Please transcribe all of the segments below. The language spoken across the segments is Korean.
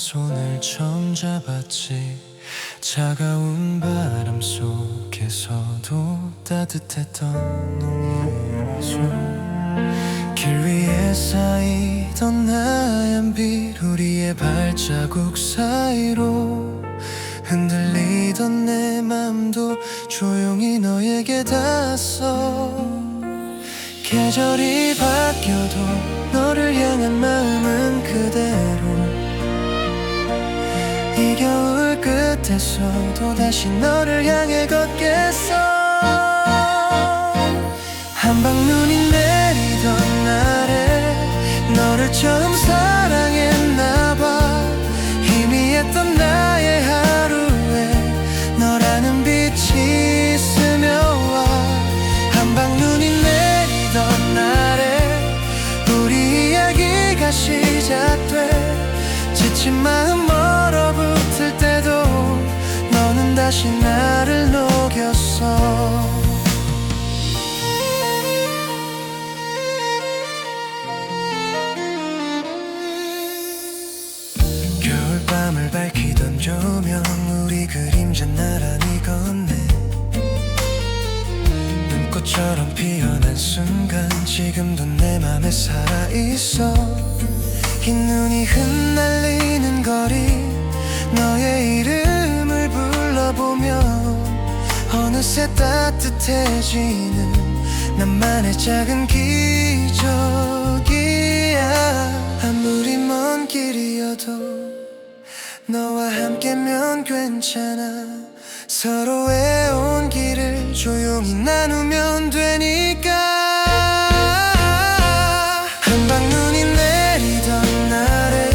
손을 처음 잡았지. 차가운 바람 속에서도 따뜻했던 너의 손, 길 위에 쌓이던 하얀 빛, 우리의 발자국 사이로 흔들리던 내 맘도 조용히 너에게 닿았어. 계절이 바뀌어도 너를 향한 마음은 그대로. 이 겨울 끝에서도 다시 너를 향해 걷겠어. 한방눈이 내리던 날에 너를 처음 사랑했나봐. 희미했던 나의 하루에 너라는 빛이 스며와. 한방눈이 내리던 날에 우리 이야기가 시작돼. 지친 마음 멀어붙을 때도 너는 다시 나를 녹였어. 겨울밤을 밝히던 조명, 우리 그림자 나란히 걷네. 눈꽃처럼 피어난 순간 지금도 내 맘에 살아있어. 흰 눈이 흩날리는 거리, 너의 이름을 불러보며 어느새 따뜻해지는 나만의 작은 기적이야. 아무리 먼 길이어도 너와 함께면 괜찮아. 서로의 온기를 조용히 나누면 되니까. 한방눈이 내리던 날에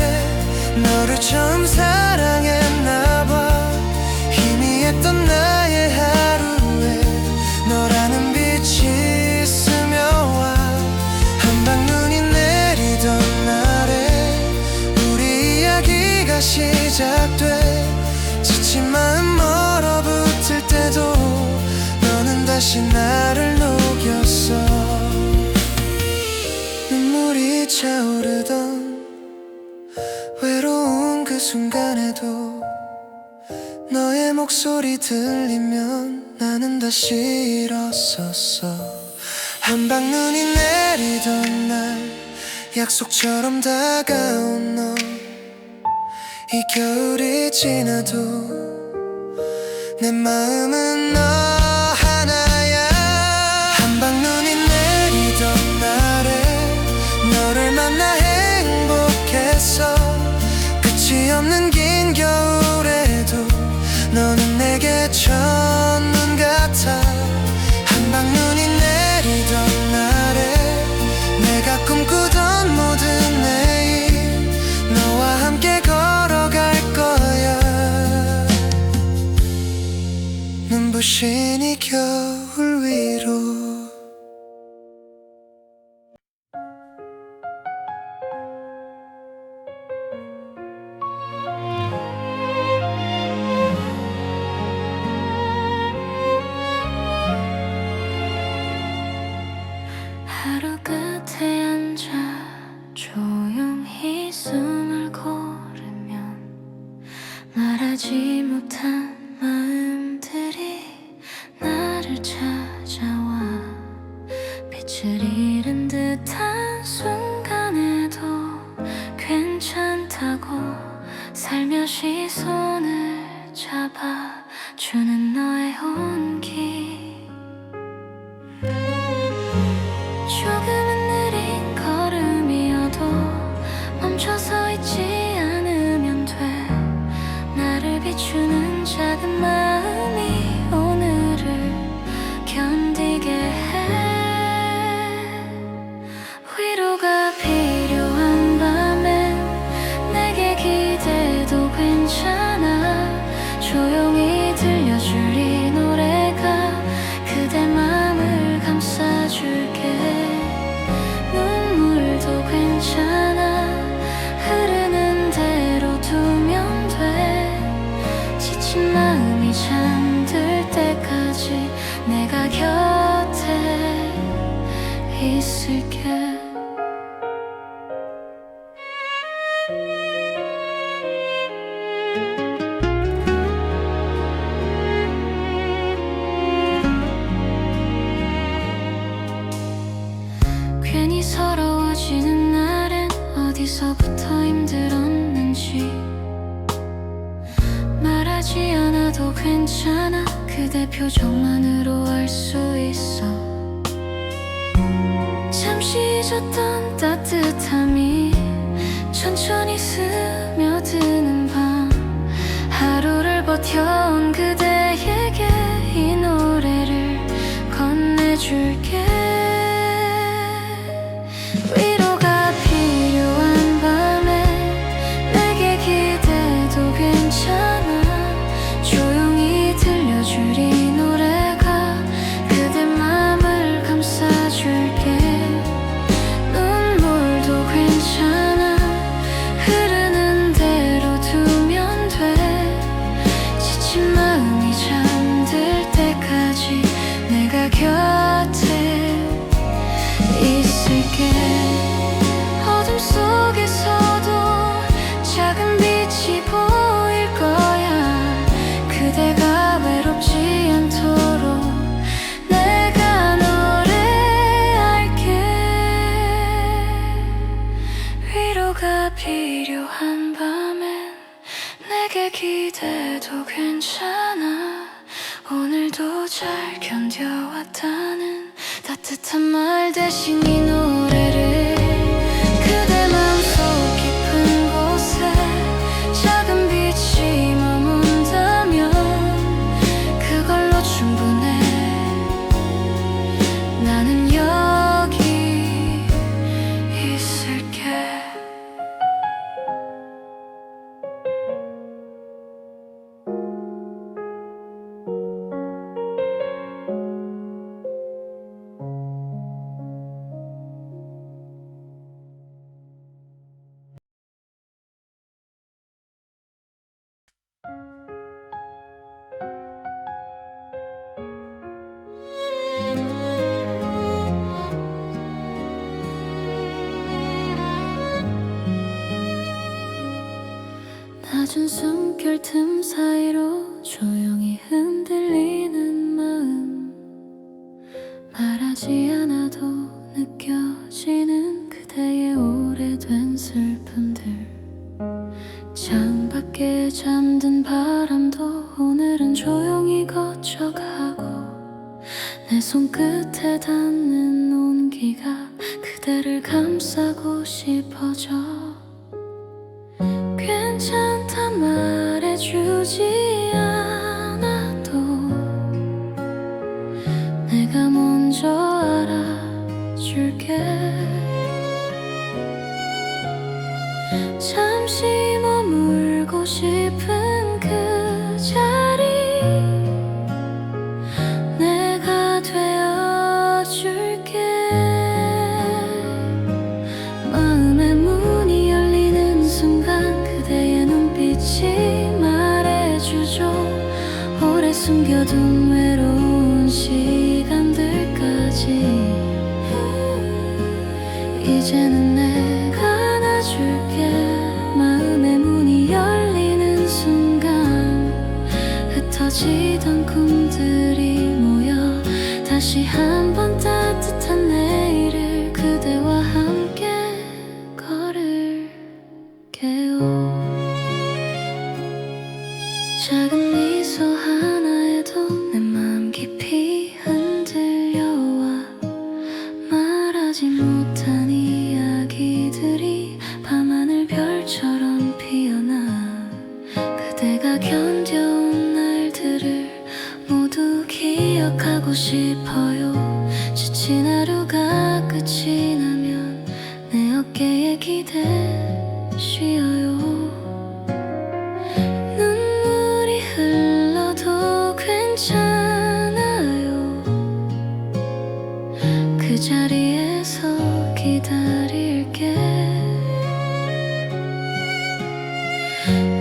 너를 처음 사랑했나봐. 희미했던 나의 하루에 너라는 빛이 스며와. 한방눈이 내리던 날에 우리 이야기가 시작돼. 지친 마음 멀어붙을 때도 너는 다시 나를 녹였어. 눈물이 차오르던 외로운 그 순간에도 너의 목소리 들리면 나는 다시 일어섰어. 한방눈이 내리던 날, 약속처럼 다가온 너. 이 겨울이 지나도 내 마음은 너 하나야. 한방눈이 내리던 날에 너를 만나 행복했어. 끝이 없는 긴 겨울에도 너는 내게 첫눈 같아. 한방눈이 내리던 날에 내가 꿈꾸던 모든 내일 너와 함께 걸어갈 거야. 눈부신 이 겨울 위로. 하루 끝에 앉아 조용히 숨을 고르면 말하지 못한 마음들이 나를 찾아와. 빛을 잃은 듯한 순간에도 괜찮다고 살며시 손을 잡아주는 너의 온기. 조금은 느린 걸음이어도 멈춰서 있지 않으면 돼. 나를 비추는 작은 마음이 오늘을 견디게 해. 위로가 필요한 밤엔 내게 기대도 괜찮아. 어디서부터 힘들었는지 말하지 않아도 괜찮아. 그대 표정만으로 알 수 있어. 잠시 잊었던 따뜻함이 천천히 스며드는 밤, 하루를 버텨온 그대에게 이 노래를 건네줄게. 위로가 필요한 밤에 내게 기대도 괜찮아. 조용히 들려줄 이 노래가 그대 맘을 감싸줄게. 눈물도 괜찮아. 흐르는 대로 두면 돼. 지친 마음이 잠들 때까지 내가 곁에 있을게. 어둠 속에서도 작은 빛이 보일 거야. 그대가 외롭지 않도록 내가 노래할게. 위로가 필요한 밤엔 내게 기대도 괜찮아. 오늘도 잘 견뎌왔다는 따뜻한 말 대신 이 노래를 그대 맘속 깊은 곳에 작은 빛이 머문다면 그걸로 충분해. 나는 여기 있을게. 낮은 숨결 틈 사이로 조용히 흔들리는 마음, 말하지 않아도 느껴지는 그대의 오래된 슬픔들. 창밖에 잠든 바람도 오늘은 조용히 거쳐가고 내 손끝에 닿는 온기가 그대를 감싸고 싶어져. 괜찮다 말해주지 않아도 내가 먼저 알아줄게. 잠시 머물고 싶은 그 자리 내가 되어줄게. 마음의 문이 열리는 순간 그대의 눈빛이 말해주죠. 오래 숨겨둔 외로운 시간들까지 이제는 내가 안아줄게. 마음의 문이 열리는 순간 흩어지던 꿈들이 모여 다시 한번 따뜻한 내일을 그대와 함께 걸을게요. 작은 미소 하나에도 내 마음 깊이 흔들려와 말하지 못한 이야기들이 밤하늘 별처럼 피어나. 그대가 견뎌온 날들을 모두 기억하고 싶어요. 지친 하루가 끝이 나면 내 어깨에 기대 쉬어요. 눈물이 흘러도 괜찮아요. 그 자리에서 기다릴게.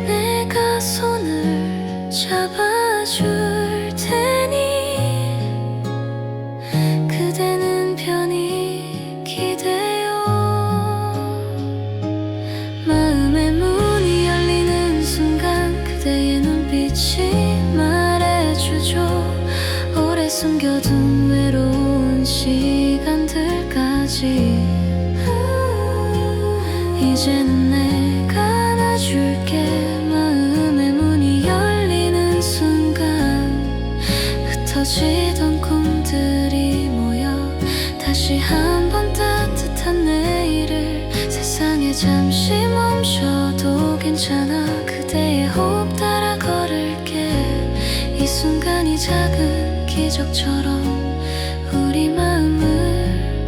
내가 손을 잡아줄 테니 그대는 편히 기대요. 마음의 문이 열리는 순간 그대의 눈빛이 말해주죠. 오래 숨겨둔 외로운 시간들까지 이제는 내가 안아줄게. 마음의 문이 열리는 순간 흩어지던 꿈들이 모여 다시 한번 따뜻한 내일을. 세상에 잠시 멈춰도 괜찮아. 그대의 호흡 따라 걸을게. 이 순간이 작은 기적처럼 우리 마음을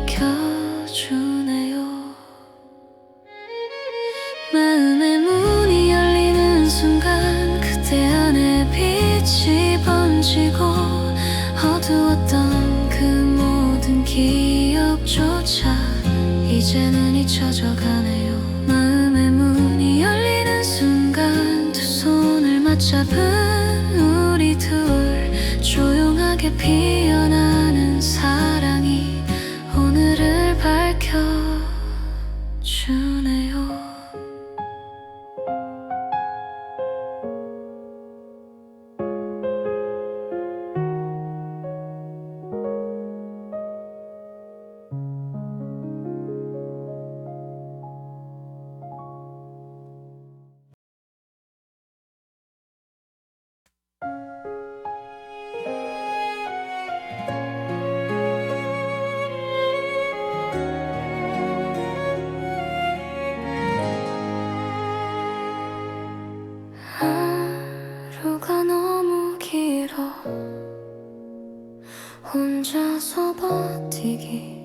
밝혀주네요. 마음의 문이 열리는 순간 그대 안에 빛이 번지고 어두웠던 그 모든 기억조차 이제는 잊혀져 가네요. 마음의 문이 열리는 순간 두 손을 맞잡은 우리 둘, 조용하게 피어나는 사랑이 오늘을 밝혀주네요. 하루가 너무 길어 혼자서 버티기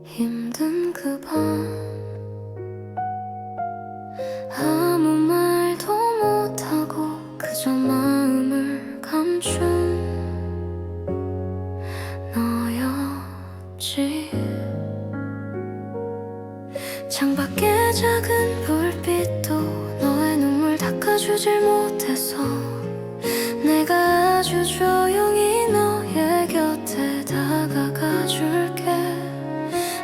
힘든 그 밤, 아무 말도 못하고 그저 마음을 감춘 너였지. 창밖에 작은 불빛도 너의 눈물 닦아주질 못해서 내가 아주 조용히 너의 곁에 다가가줄게.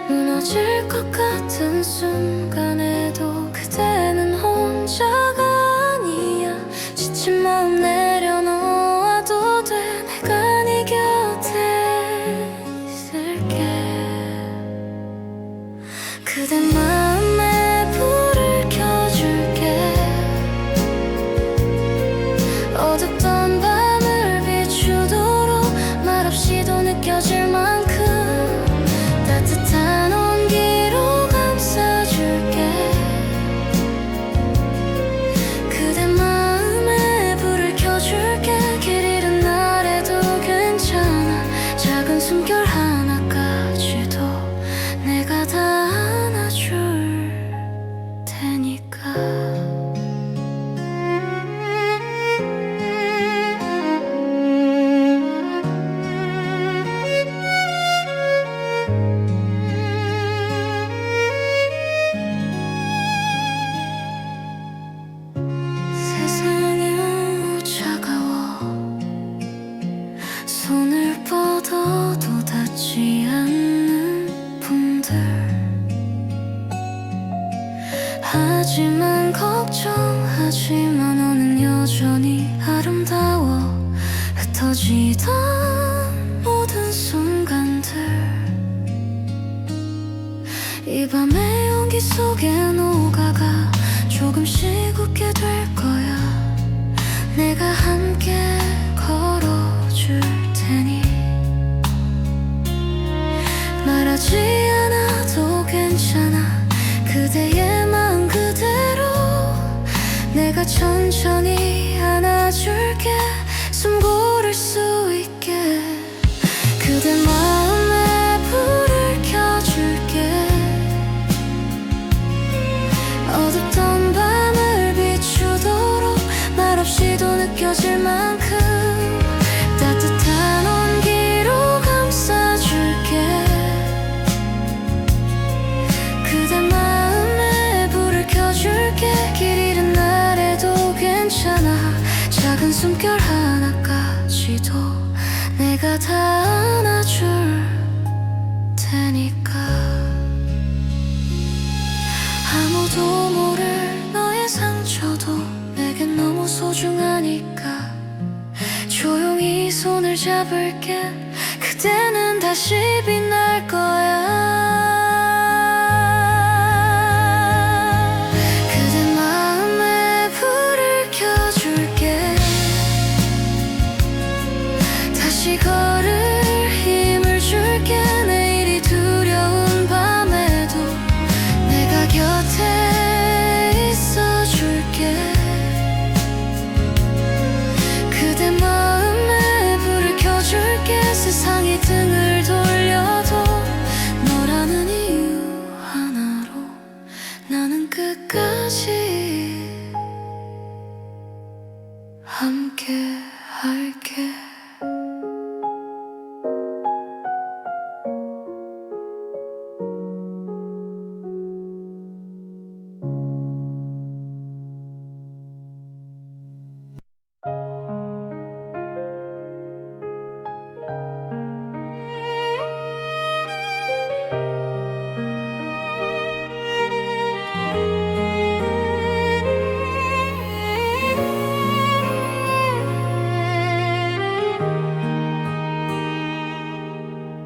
무너질 것 같은 순간에도 그대는 혼자가 아니야. 지친 마음 내려놓아도 돼. 내가 네 곁에 있을게. 그대 마음에 불을 켜줄게. 어둡던 밤을 비추도록 말없이도 느껴질 만큼 따뜻한 온기로 감싸줄게. 그대 마음에 불을 켜줄게. 길 잃은 날에도 괜찮아. 작은 숨결 하나까지도 내가 다 안아줄 테니까. 세상이 너무 차가워 손을 뻗어도 닿지 않는 분들. 하지만 걱정하지만 너는 여전히 아름다워. 흩어지던 모든 순간들 이 밤의 온기 속에 녹아가 조금씩 웃게 될 거야. 내가 함께 걸어줄 테니 말하지 않아도 괜찮아. 그대의 마음 그대로 내가 천천히 안아줄게. 숨 고를 수 있게. 그대 마음에 불을 켜줄게. 어둡던 밤을 비추도록 말없이도 느껴질 만큼 따뜻한 온기로 감싸줄게. 그대 마음에 불을 켜줄게. 길 잃은 날에도 괜찮아. 작은 숨결 하나까지도 내가 다 안아줄 테니까. 아무도 모를 너의 상처도 내겐 너무 소중하니까 조용히 손을 잡을게. 그대는 다시 빛날 거야. 난 끝까지 함께 할게.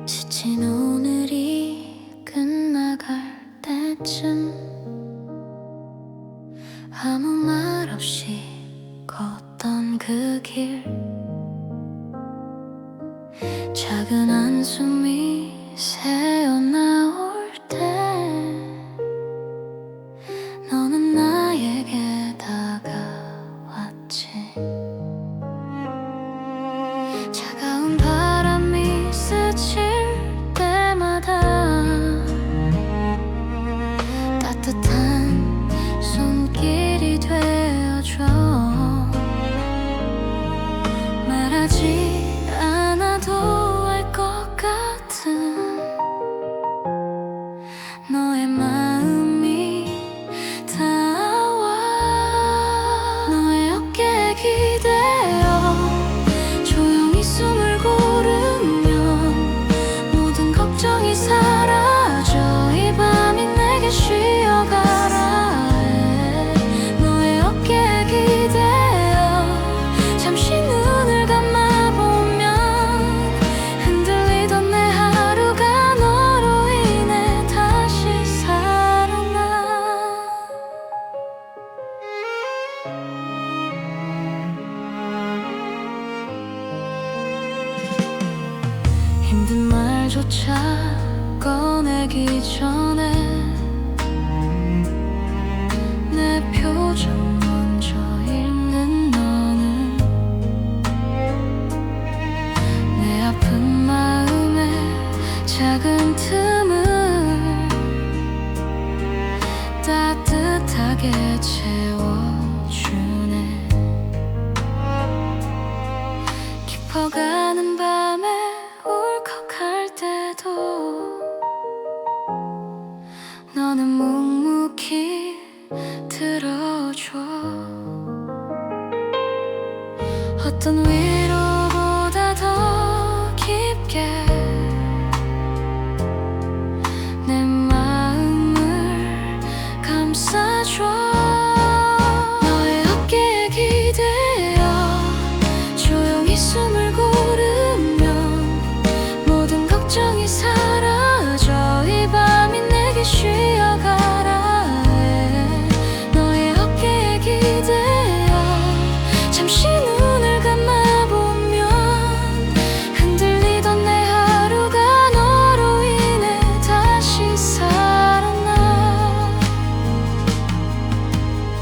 지친 오늘이 끝나갈 때쯤 아무 말 없이 걷던 그 길, 작은 한숨이 새어나올 때 너는 나에게 다가왔지. 차가운 바람이 스칠 때마다 따뜻한 손길이 되어줘. 말하지 않아도 알 것 같은 너의 마음이 닿아와. 너의 어깨에 기대어 조용히 숨을 고르면 모든 걱정이 사라져. 이 밤이 내게 쉬어가라 해. 너의 어깨에 기대어 잠시 눈을 감아보면 흔들리던 내 하루가 너로 인해 다시 살아나. 힘든 말조차 꺼내기 전에 내 표정 먼저 읽는 너는 내 아픈 마음에 작은 틈을 따뜻하게 채워주네. 깊어가는 밤에 울컥할 때도 너는 묵묵히 들어줘. 어떤 위로보다 더 깊게 내 마음을 감싸줘. 너의 어깨에 기대어 조용히 숨을 고르면 모든 걱정이 사라져. 이 밤이 내게 쉬어가라 해. 너의 어깨에 기대어 잠시 눈을 감아보면 흔들리던 내 하루가 너로 인해 다시 살아나.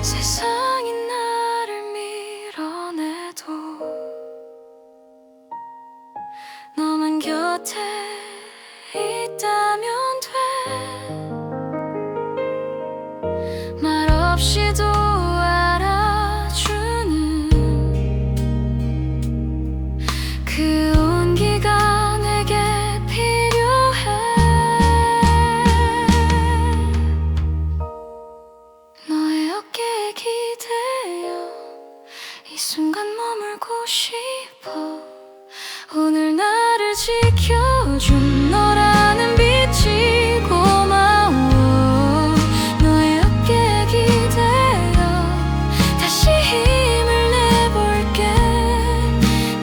세상이 나를 밀어내도 너만 곁에 있다면 돼. 말 없이도 알아주는 그 온기가 내게 필요해. 너의 어깨에 기대어 이 순간 머물고 싶어. 오늘 나를 지켜준 너라는 빛이 고마워. 너의 어깨에 기대어 다시 힘을 내볼게.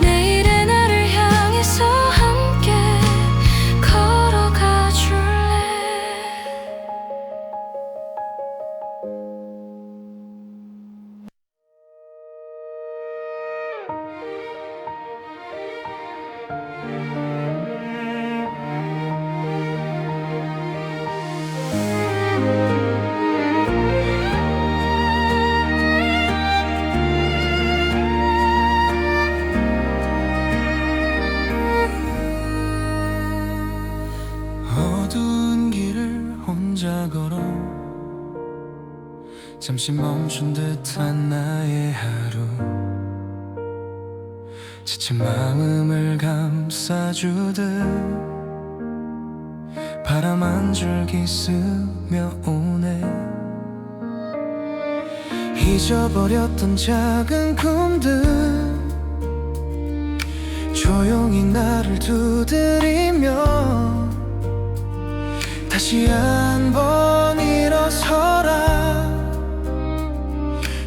내일의 나를 향해서 함께 걸어가 줄래. 잠시 멈춘 듯한 나의 하루, 지친 마음을 감싸주듯 바람 한 줄기 스며오네. 잊어버렸던 작은 꿈들 조용히 나를 두드리며 다시 한번 일어서라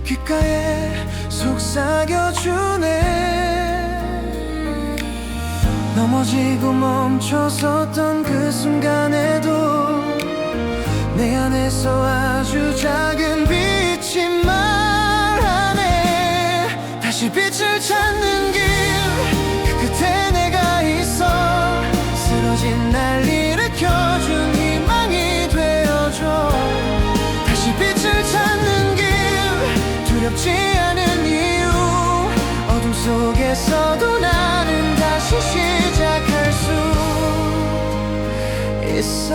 귓가에 속삭여주네. 넘어지고 멈춰섰던 그 순간에도 내 안에서 아주 작은 빛이 말하네. 다시 빛을 찾는 길, 그 끝에 내가 있어. 쓰러진 날 일으켜준 희망이 되어줘. 다시 빛을 찾는 길, 두렵지 않은 이유. 어둠 속에서도 나는 다시 시작할 수 있어.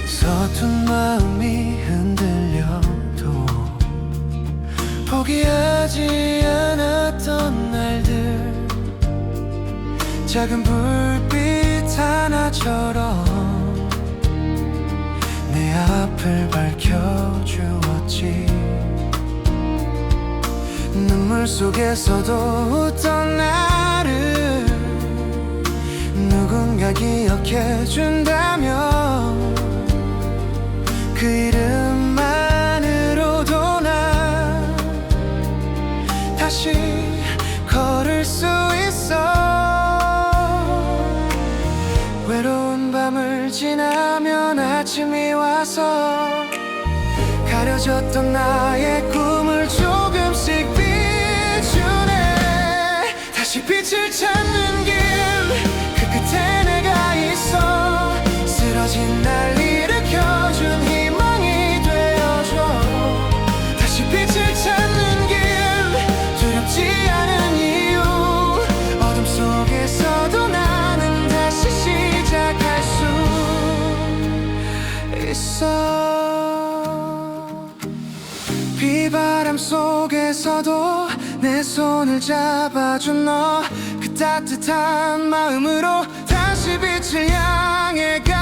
서툰 마음이 흔들려도 포기하지 않았던 날들, 작은 불빛 하나처럼 내 앞을 밝혀주었지. 눈물 속에서도 웃던 나를 누군가 기억해준다면 그 이름만으로도 난 다시 걸을 수 있어. 외로운 밤을 지나면 아침이 와서 가려졌던 나의 꿈을 조금씩 비추네. 다시 빛을 찾는 길, 그 끝에 내가 있어. 쓰러진 날 일으켜준 희망이 되어줘. 다시 빛을 찾는 길, 두렵지 않은 이유. 어둠 속에서도 나는 다시 시작할 수 있어. 비바람 속에서도 내 손을 잡아준 너, 그 따뜻한 마음으로 다시 빛을 향해 가.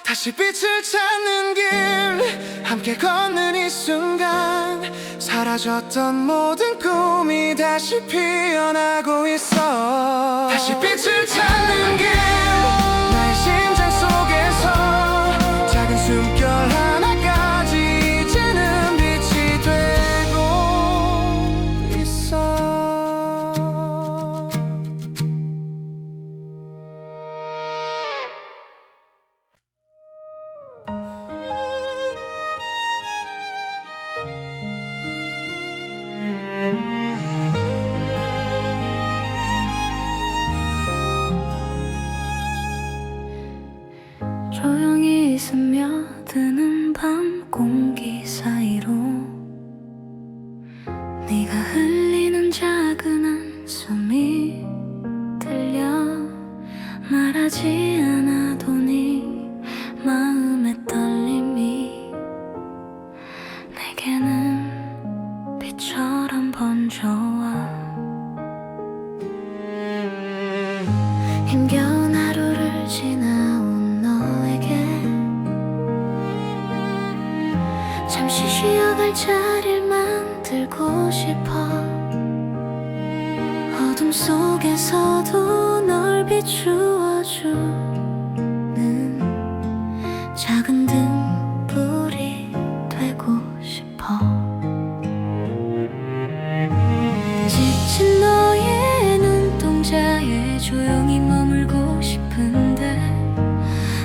다시 빛을 찾는 길, 함께 걷는 이 순간 사라졌던 모든 꿈이 다시 피어나고 있어. 다시 빛을 찾는 길, 나의 심장 속에서 작은 숨결 하나까지 이제는 빛이 되고 있어. 조용히 스며드는 밤 공기 사이로 네가 흘리는 작은 한숨이 들려. 말하지 않아도 네 마음의 떨림이 내게는 빛처럼 번져와. 힘겨운 하루를 지나온 너에게 잠시 쉬어갈 자리를 만들고 싶어. 어둠 속에서도 널 비추어주는 작은 등불이 되고 싶어. 지친 너의 눈동자에 조용히 머물고 싶은데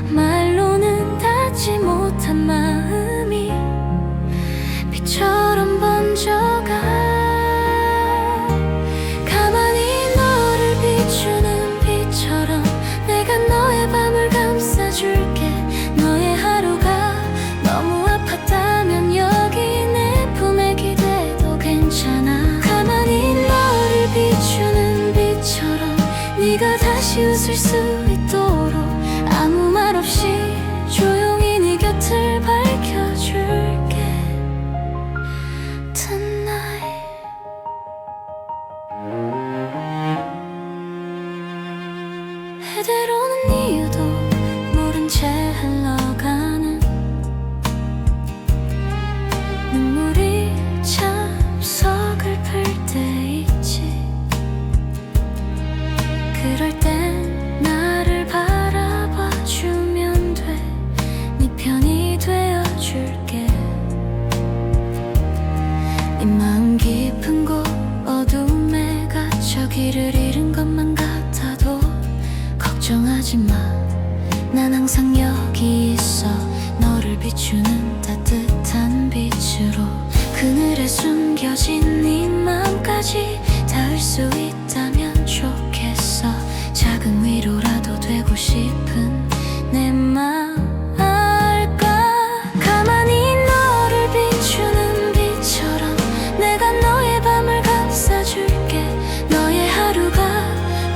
말로는 닿지 못한 마음이 빛처럼 번져가. 가만히 너를 비추는 빛처럼 내가 너의 웃을 수 있도록 아무 말 없이 조용히 네 곁을 밝혀줄게 Tonight 해대로는 이유도 모른 채 흘러가는 눈물이 참 서글플 때 있지 그럴 땐 나를 바라봐주면 돼 네 편이 되어줄게 네 마음 깊은 곳 어둠에 갇혀 길을 잃은 것만 같아도 걱정하지 마 난 항상 여기 있어 너를 비추는 따뜻한 빛으로 그늘에 숨겨진 네 맘까지 닿을 수 있다면 좋겠어 작은 위로라도 되고 싶은 내 맘 알까 가만히 너를 비추는 빛처럼 내가 너의 밤을 감싸줄게 너의 하루가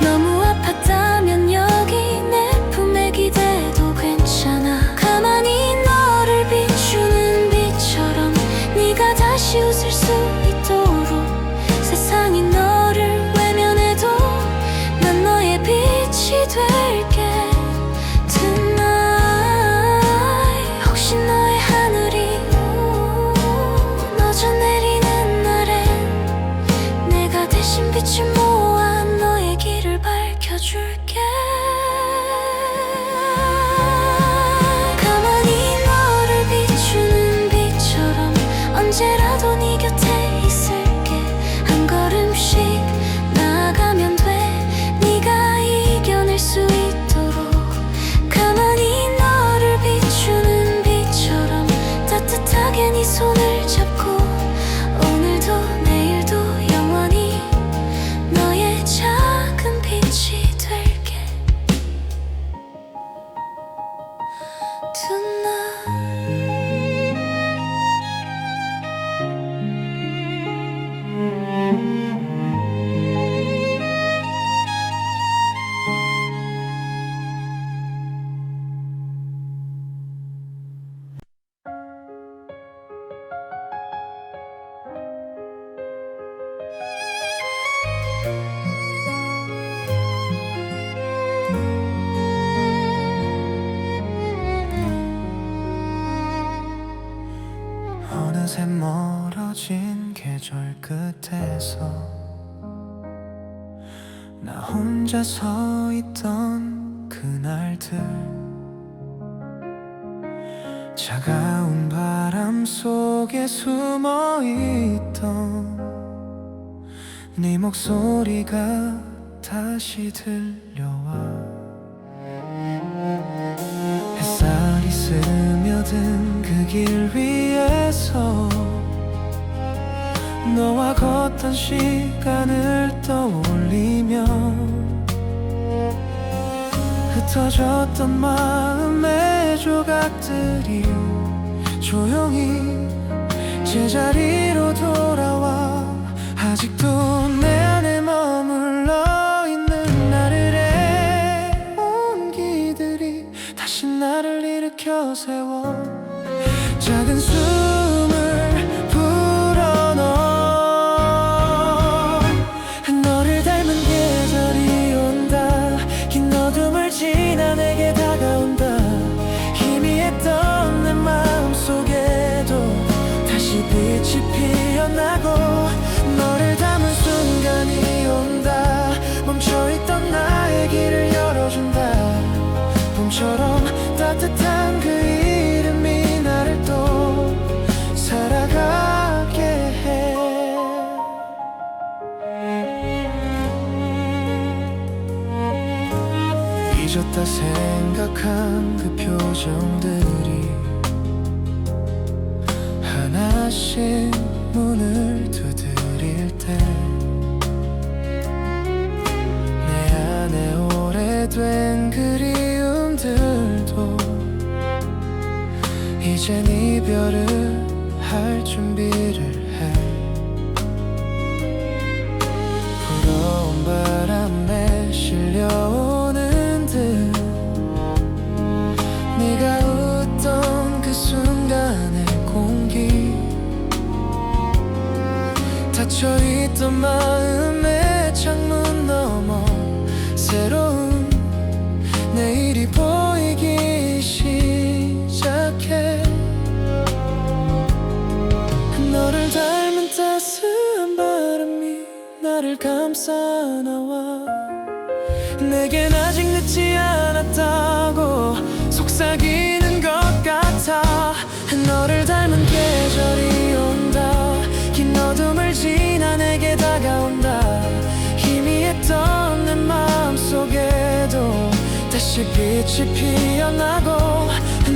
너무 아팠다면 여기 내 품에 기대도 괜찮아 가만히 너를 비추는 빛처럼 네가 다시 웃을 수 있도록 세상이 너를 외면해도 난 너의 빛이 될게 Tonight 혹시 너의 하늘이 너져 내리는 날엔 내가 대신 빛을 모아 너의 길을 밝혀줄게 가만히 너를 비추는 빛처럼 언제라도 네 곁에 있을게 한 걸음씩 나아가면 돼 네가 이겨낼 수 있도록 가만히 너를 비추는 빛처럼 따뜻하게 네 손을 잡고 오늘도 내일도 영원히 너의 작은 빛이 될게 어느새 멀어진 계절 끝에서 나 혼자 서 있던 그날들 차가운 바람 속에 숨어 있던 네 목소리가 다시 들려와 햇살이 스며든 그 길 위에서 너와 걷던 시간을 떠올리며 흩어졌던 마음의 조각들이 조용히 제자리로 돌아와 아직도 내 안에 머물러 있는 나를의 온기들이 다시 나를 일으켜 세워 작은 숨을 불어넣어 너를 닮은 계절이 온다 긴 어둠을 지나 내게 다가온다 희미했던 내 마음속에도 다시 빛이 피어나고 너를 담은 순간이 온다 멈춰있던 나의 길을 열어준다 봄처럼 따뜻한 그 이름이 나를 또 살아가게 해 잊었다 생각한 그 표정들이 하나씩 문을 두드릴 때 내 안에 오래된 그리움들도 이젠 이별을 할 준비를 해 불어온 바람에 실려오는 닫혀있던 마음의 창문 너머 새로운 내일이 보이기 시작해. 너를 닮은 따스한 바람이 나를 감싸 안아와. 내겐 아직 늦지 않았다고 속삭이는 것 같아. 너를 닮은 계절이 온다. 긴 어둠을 지나 내게 다가온다. 희미했던 내 마음속에도 다시 빛이 피어나고.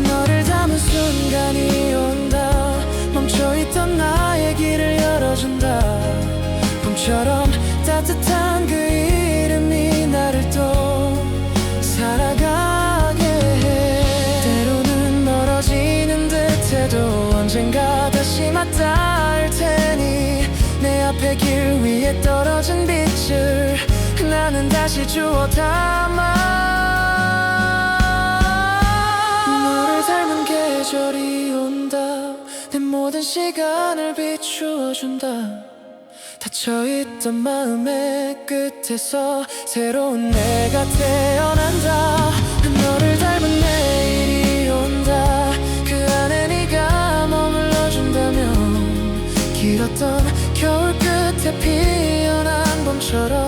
너를 담은 순간이 온다. 멈춰있던 나의 길을 열어준다. 봄처럼 따뜻한 그 이름이 나를 또 살아가게 해. 때로는 멀어지는 듯해도 언젠가 다시 맞닿을 테니 내 앞에 길 위에 떨어진 빛을 나는 다시 주워 담아. 너를 닮은 계절이 온다. 내 모든 시간을 비추어준다. 닫혀있던 마음의 끝에서 새로운 내가 태어난다. 너를 닮은 내일이 온다. 그 안에 네가 머물러준다면 길었던 겨울 끝에 피어난 봄처럼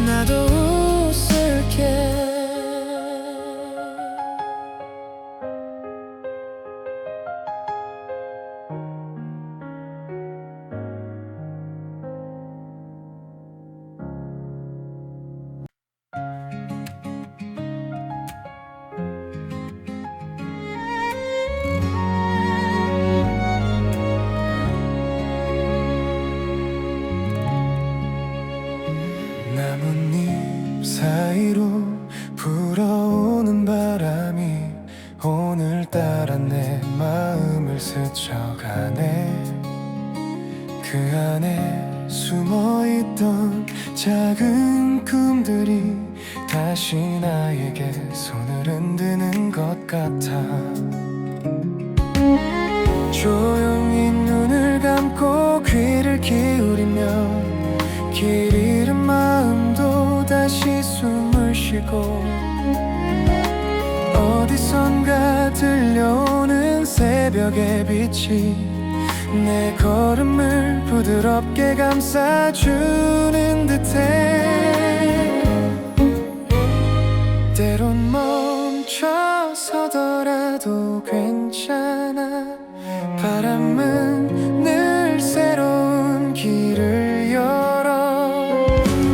나도 웃을게. 나뭇잎 사이로 불어오는 바람이 오늘따라 내 마음을 스쳐가네. 그 안에 숨어있던 작은 꿈들이 다시 나에게 손을 흔드는 것 같아. 조용히 눈을 감고 귀를 기울이면 길 잃은 마음도 다시 숨을 쉬고. 어디선가 들려오는 새벽의 빛이 내 걸음을 부드럽게 감싸주는 듯해. 때론 멈춰서더라도 괜찮아. 바람은 늘 새로운 길을 열어.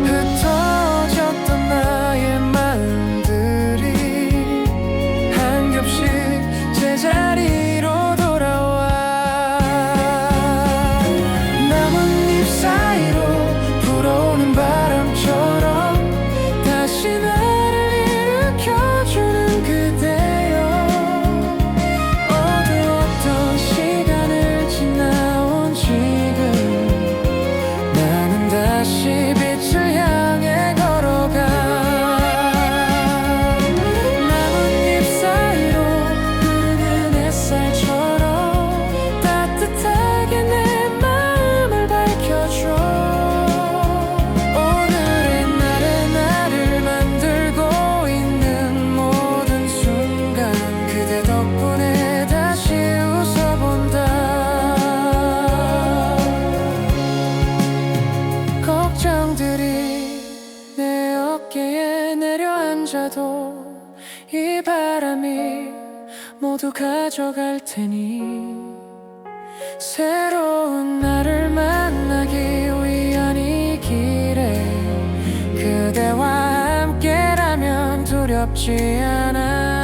흩어졌던 나의 마음들이 한 겹씩 제자리로 돌아와. 나뭇잎 사이로 불어오는 바람처럼 다시 나를 일으켜주는 그대여. 어두웠던 시간을 지나온 지금 나는 다시 빛을 향해 걸어가. 나뭇잎 사이로 흐르는 햇살처럼 따뜻하게 내 마음을 밝혀줘. 오늘의 나를 만들고 있는 모든 순간 그대 덕분에 다시 웃어본다. 걱정들이 내 어깨에 내려앉아도 이 바람이 모두 가져갈 테니 새로운 나를 만나기 위한 이 길에 그대와 함께라면 두렵지 않아.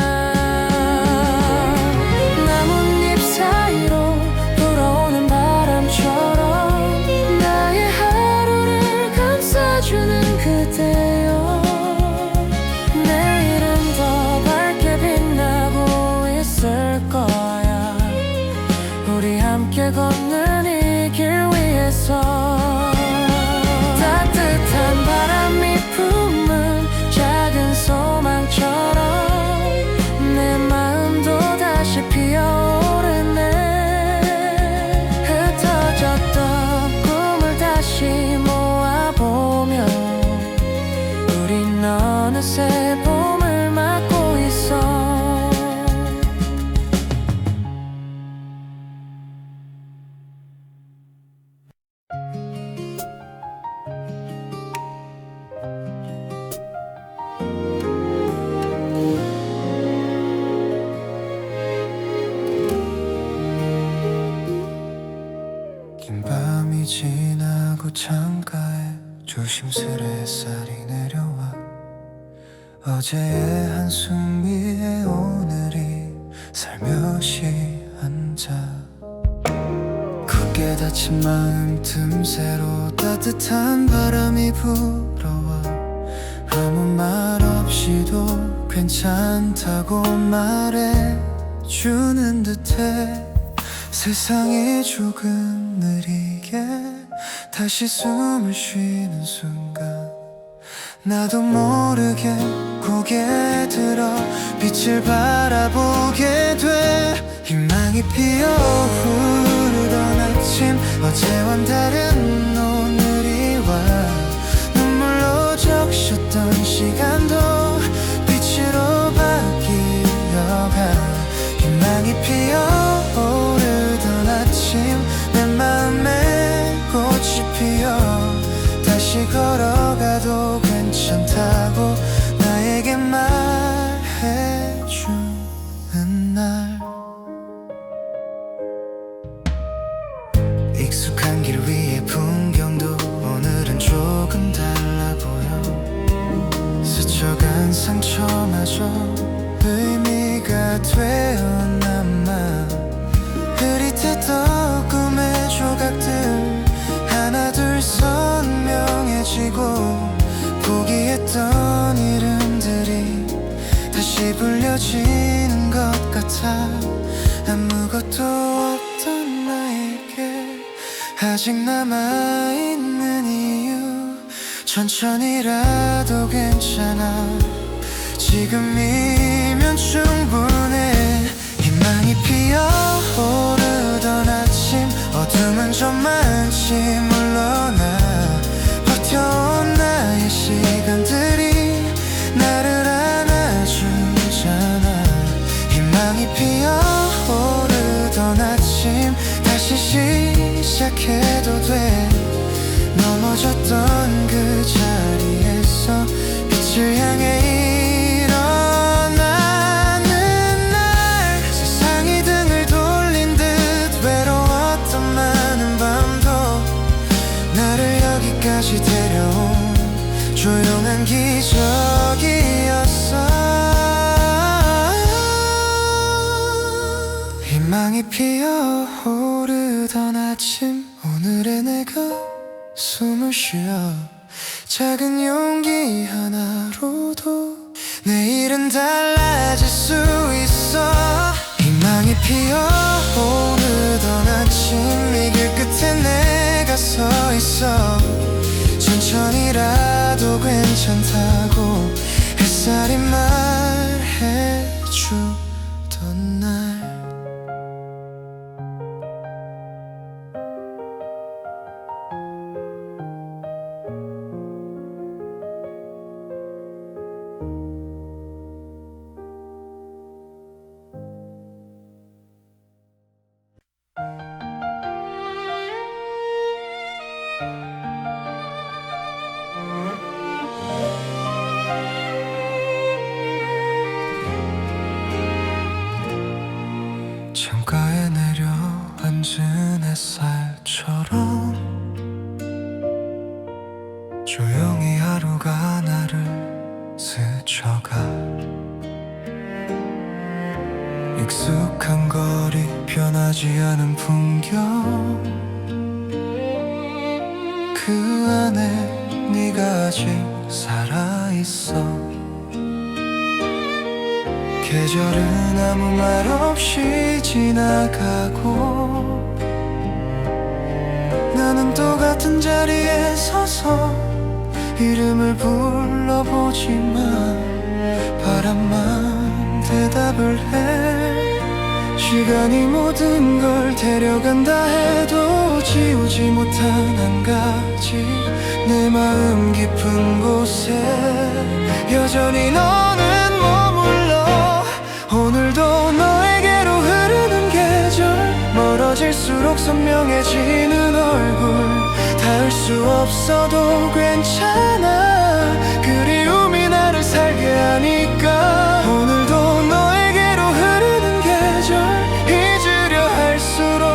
나뭇잎 사이로 불어오는 바람처럼 나의 하루를 감싸주는 그대여. 내일은 더 밝게 빛나고 있을 거야. 우리 함께 걷는 이 길 위에서. 따뜻한 바람이 품은 작은 소망처럼 지나고 창가에 조심스레 햇살이 내려와 어제의 한숨 위에 오늘이 살며시 앉아 굳게 닫힌 마음 틈새로 따뜻한 바람이 불어와 아무 말 없이도 괜찮다고 말해주는 듯해 세상이 조금 느리게 다시 숨을 쉬는 순간 나도 모르게 고개 들어 빛을 바라보게 돼 희망이 피어 오르던 아침 어제와는 다른 오늘이 와 눈물로 적셨던 시간도 빛으로 바뀌어가 희망이 피어 오르던 아침 내 마음에 꽃이 피어 다시 걸어가도 괜찮다고 나에게 말해주는 날 익숙한 길 위의 풍경도 오늘은 조금 달라 보여 스쳐간 상처마저 의미가 되어남아 흐릿했던 꿈의 조각들 하나둘 선명해지고 포기했던 이름들이 다시 불려지는 것 같아 아무것도 없던 나에게 아직 남아있는 이유 천천히라도 괜찮아 지금이면 충분해 희망이 피어오르던 아침 어둠은 저만치 물러나 버텨온 나의 시간들이 나를 안아주잖아 희망이 피어오르던 아침 다시 시작해도 돼 넘어졌던 그 자리에서 빛을 향해 일어나는 날 세상이 등을 돌린 듯 외로웠던 많은 밤도 나를 여기까지 데려온 조용한 기적이었어 희망이 피어오르던 아침 오늘의 내가 숨을 쉬어 작은 용기 하나로도 내일은 달라질 수 있어 희망이 피어오르던 아침 이 길 끝에 내가 서 있어 천천히라도 괜찮다고 햇살이 말해주던 날 창가에 내려앉은 햇살처럼 조용히 하루가 나를 스쳐가 익숙한 거리 변하지 않은 풍경 그 안에 네가 아직 살아있어 계절은 아무 말 없이 지나가고 나는 또 같은 자리에 서서 이름을 불러보지만 바람만 대답을 해 시간이 모든 걸 데려간다 해도 지우지 못한 한 가지 내 마음 깊은 곳에 여전히 너는 머물러 오늘도 너에게로 흐르는 계절 멀어질수록 선명해지는 얼굴 닿을 수 없어도 괜찮아 그리움이 나를 살게 하니까 오늘도 너에게로 흐르는 계절 잊으려 할수록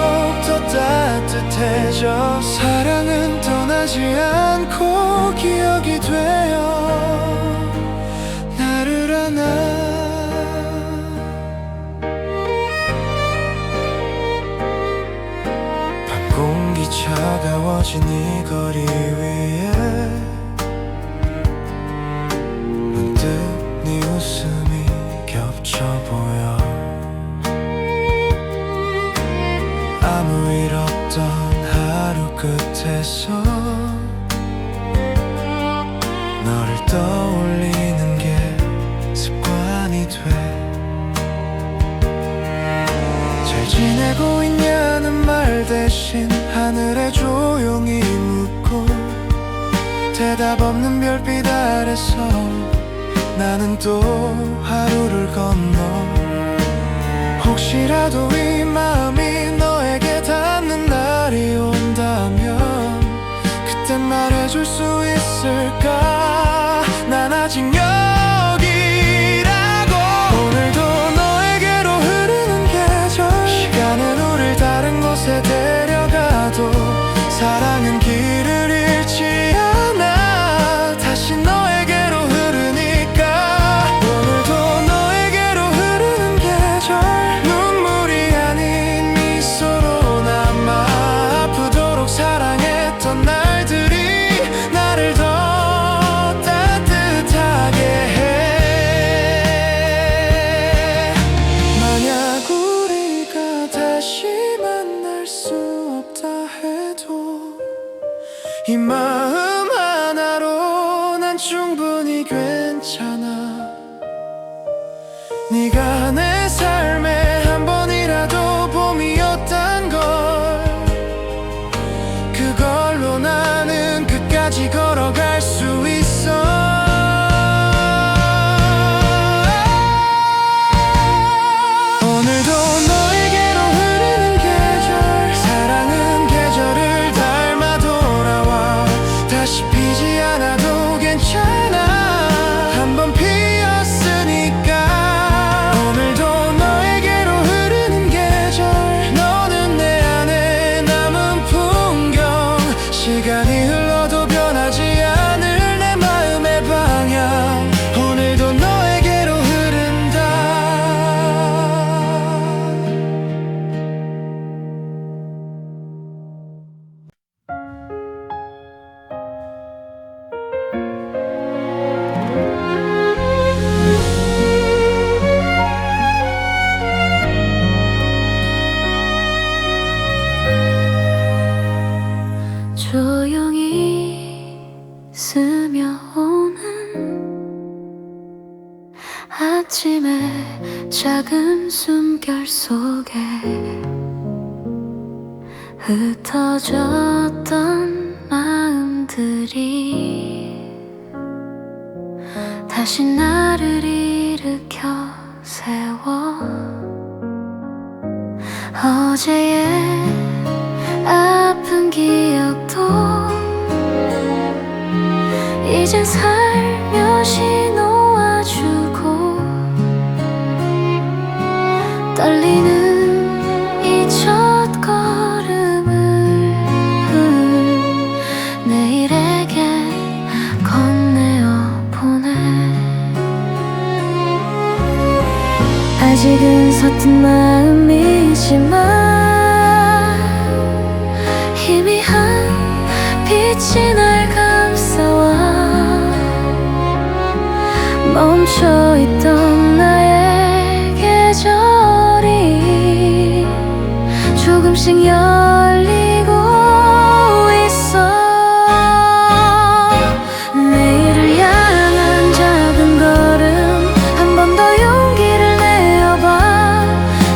더 따뜻해져 사랑은 떠나 변하지 않고 기억이 되어 나를 안아. 밤 공기 차가워진 이 거리 위에 문득 네 웃음이 겹쳐 보여. 아무 일 없던 하루 끝에서 너를 떠올리는 게 습관이 돼. 잘 지내고 있냐는 말 대신 하늘에 조용히 묻고 대답 없는 별빛 아래서 나는 또 하루를 건너. 혹시라도 이 마음이 너에게 닿는 날이 온다면 그땐 말해줄 수 있을까? 난 아직 여기라고. 오늘도 너에게로 흐르는 계절, 시간은 우릴 다른 곳에 데려가도 사랑은 길을 잃지 않아. 다시 너에게로 흐르니까. 오늘도 너에게로 흐르는 계절, 눈물이 아닌 미소로 남아. 아프도록 사랑했던 날들이 나를 더 따뜻하게 해. 만약 우리가 다시 만날 수 없다 해도 이 마음 하나로 난 충분히 괜찮아. 네가 내 삶에 한 번이라도 봄이었단 걸, 그걸로 나는 끝까지 걸어갈 수 있어. 오늘도 너에게로 흐르는 계절, 사랑은 계절을 닮아 돌아와. 다시 피지 않아도 괜찮아. 한 번 피었으니까. 오늘도 너에게로 흐르는 계절, 너는 내 안에 남은 풍경. 시간이 흘러도 변하지 않을 내 마음의 방향. 오늘도 너에게로 흐른다. 조용히 스며오는 아침의 작은 숨결 속에 흩어졌던 마음들이 다시 나를 일으켜 세워. 어제의 아픈 기억도 이젠 살며시 놓아주고, 떨리는 이 첫 걸음을 내일에게 건네어 보내. 아직은 서툰 마음이지만 희미한 빛이 날 감싸와. 멈춰있던 나의 계절이 조금씩 열리고 있어. 내일을 향한 작은 걸음, 한 번 더 용기를 내어봐.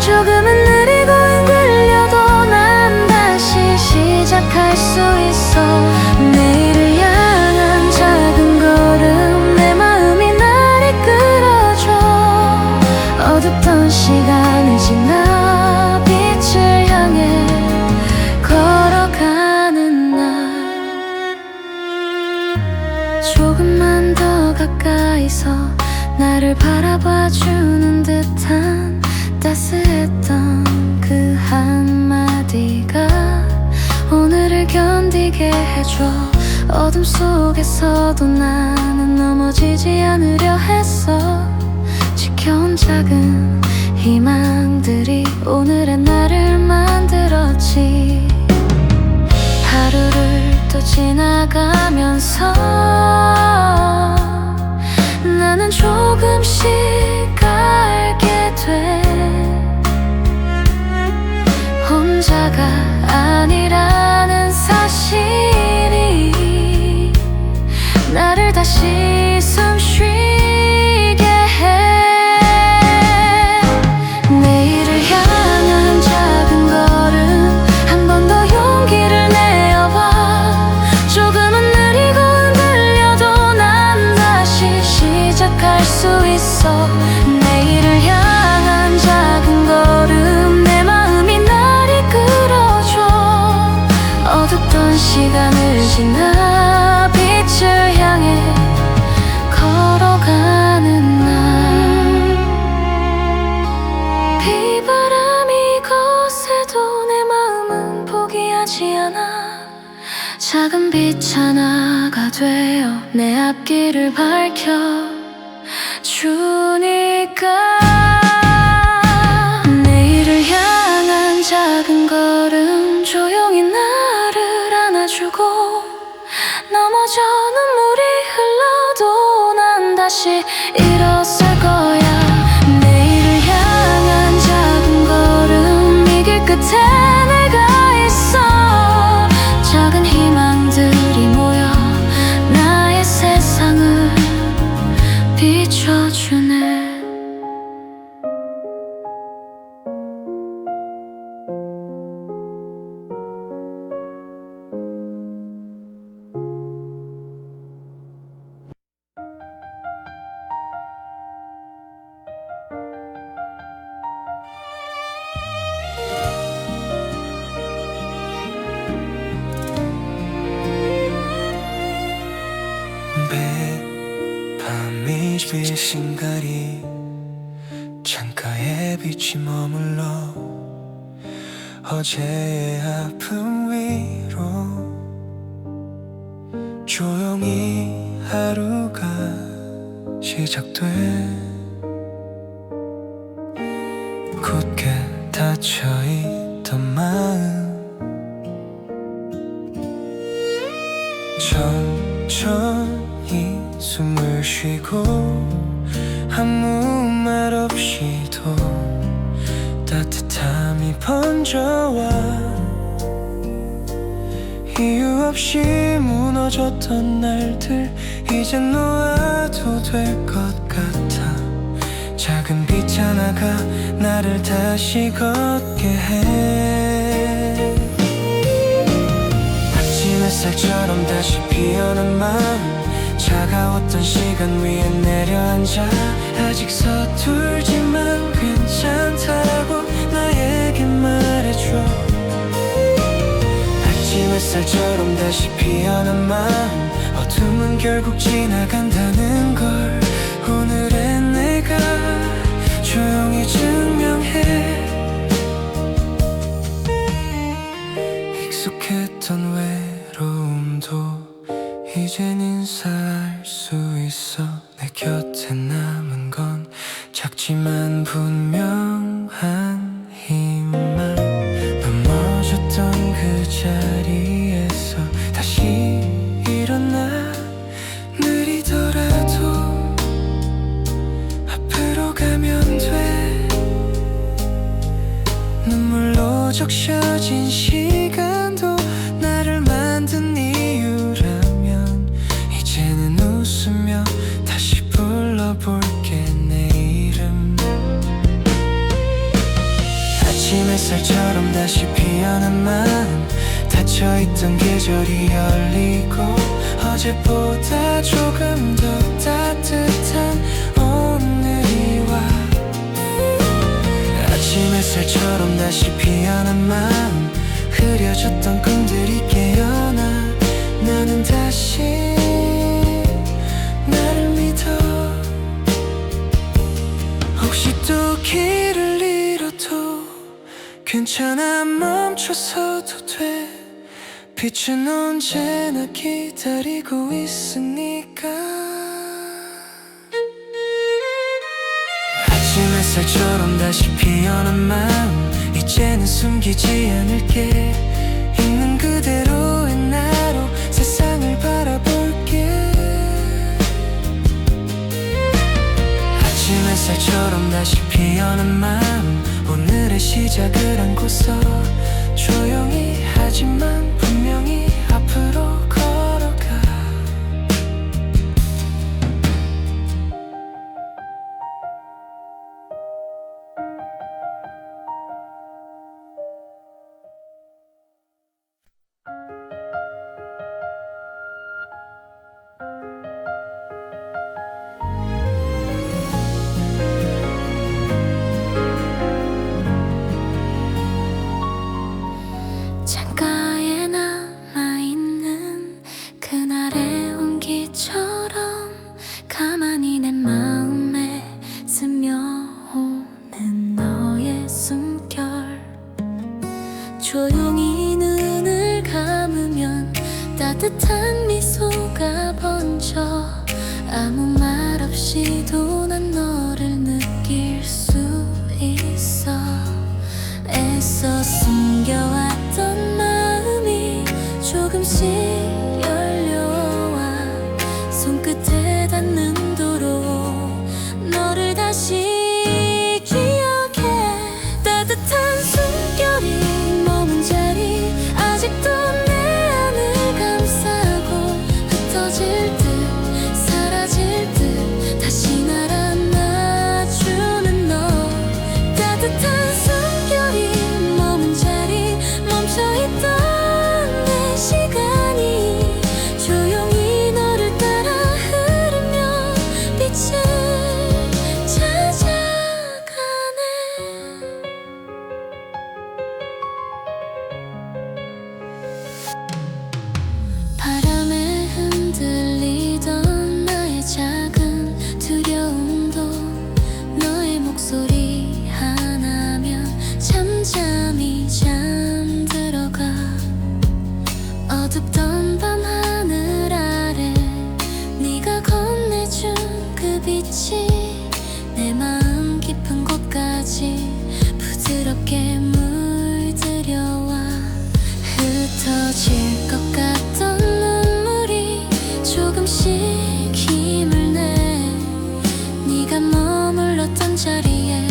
조금은 느리고 흔들려도 난 다시 시작할 수 있어. 내일을 향한 작은 걸음, 내 마음이 날 이끌어줘. 어둡던 시간을 지나 빛을 향해 걸어가는 날. 조금만 더 가까이서 나를 바라봐주는 듯한 따스했던 그 한마디가 오늘을 견디게 해줘. 어둠 속에서도 나는 넘어지지 않으려 했어. 지켜온 작은 희망들이 오늘의 나를 만들었지. 하루를 또 지나가면서 나는 조금씩 알게 돼. 혼자가 아니라는 사실이 나를 다시 숨쉬게 해. 내일을 향한 작은 걸음, 한 번 더 용기를 내어봐. 조금은 느리고 흔들려도 난 다시 시작할 수 있어. 내일을 향한 작은 걸음, 내 마음이 날 이끌어줘. 어둡던 시간을 지나 빛을 향해 걸어가는 날. 비바람이 거세도 내 마음은 포기하지 않아. 작은 빛 하나가 되어 내 앞길을 밝혀주니까. 내일을 향한 작은 걸음, 조용히 나를 안아주고. 넘어져 눈물이 흘러도 난 다시 일어설 거야. 내일을 향한 작은 걸음, 이 길 끝에 내가 있어. 작은 희망들이 모여 나의 세상을 비춰주네. 밤이 비신 거리, 창가에 빛이 머물러 어제의 아픔 위로 조용히 하루가 시작돼. 굳게 닫혀있던 마음 천천히 숨을 쉬고 아무 말 없이도 따뜻함이 번져와. 이유 없이 무너졌던 날들 이젠 놓아도 될 것 같아. 작은 빛 하나가 나를 다시 걷게 해. 아침 햇살처럼 다시 피어난 마음, 차가웠던 시간 위에 내려앉아. 아직 서툴지만 괜찮다고 나에게 말해줘. 아침 햇살처럼 다시 피어난 마음, 어둠은 결국 지나간다는 걸 오늘의 내가 조용히 증명해. 익숙했던 외로움도 이젠 인사할 수 있어. 내 곁에 남은 건 작지만 분명한 희망. 넘어졌던 그 자리에서 다시 일어나. 느리더라도 앞으로 가면 돼. 눈물로 적셔진 시간도 나를 만든 이유라면 이제는 웃으며 다시 불러볼게 내 이름. 아침 햇살처럼 다시 피어난 마음, 닫혀있던 계절이 열리고 어제보다 조금 더 따뜻한 오늘이 와. 아침 햇살처럼 다시 피어난 마음, 흐려졌던 꿈들이 깨어나. 나는 다시 나를 믿어. 혹시 또 길을 잃어도 괜찮아, 멈춰서도 돼. 빛은 언제나 기다리고 있으니까 아침 햇살처럼 다시 피어난 마음 이제는 숨기지 않을게 있는 그대로의 나로 세상을 바라볼게 아침 햇살처럼 다시 피어난 마음 오늘의 시작을 안고서 조용히 하지만 분명히 앞으로 걸어가 창가에 남아있는 그날의 온기처럼 가만히 내 마음에 스며오는 너의 숨결 조용히 눈을 감으면 따뜻한 미소가 번져 아무 말 없이도 난 너를 느낄 수 있어 애써 숨겨왔던 마음이 조금씩 열려와 손끝에 닿는 도로 너를 다시 기억해 따뜻한 숨결이 머문 자리 아직도 내 안을 감싸고 흩어질 듯 사라질 듯 다시 날 안아주는 너 따뜻한 숨결이 머문 자리 멈춰있던 내 시간이 조용히 너를 따라 흐르며 빛을 찾아가네 바람에 흔들리던 나의 작은 두려움도 너의 목소리 하나면 잠잠히 잠들어가 어둡던 밤 하늘 아래 네가 건네준 그 빛이 내 마음 깊은 곳까지 부드럽게 물들여와 흩어질 것 같던 눈물이 조금씩 힘을 내 네가 머물렀던 자리에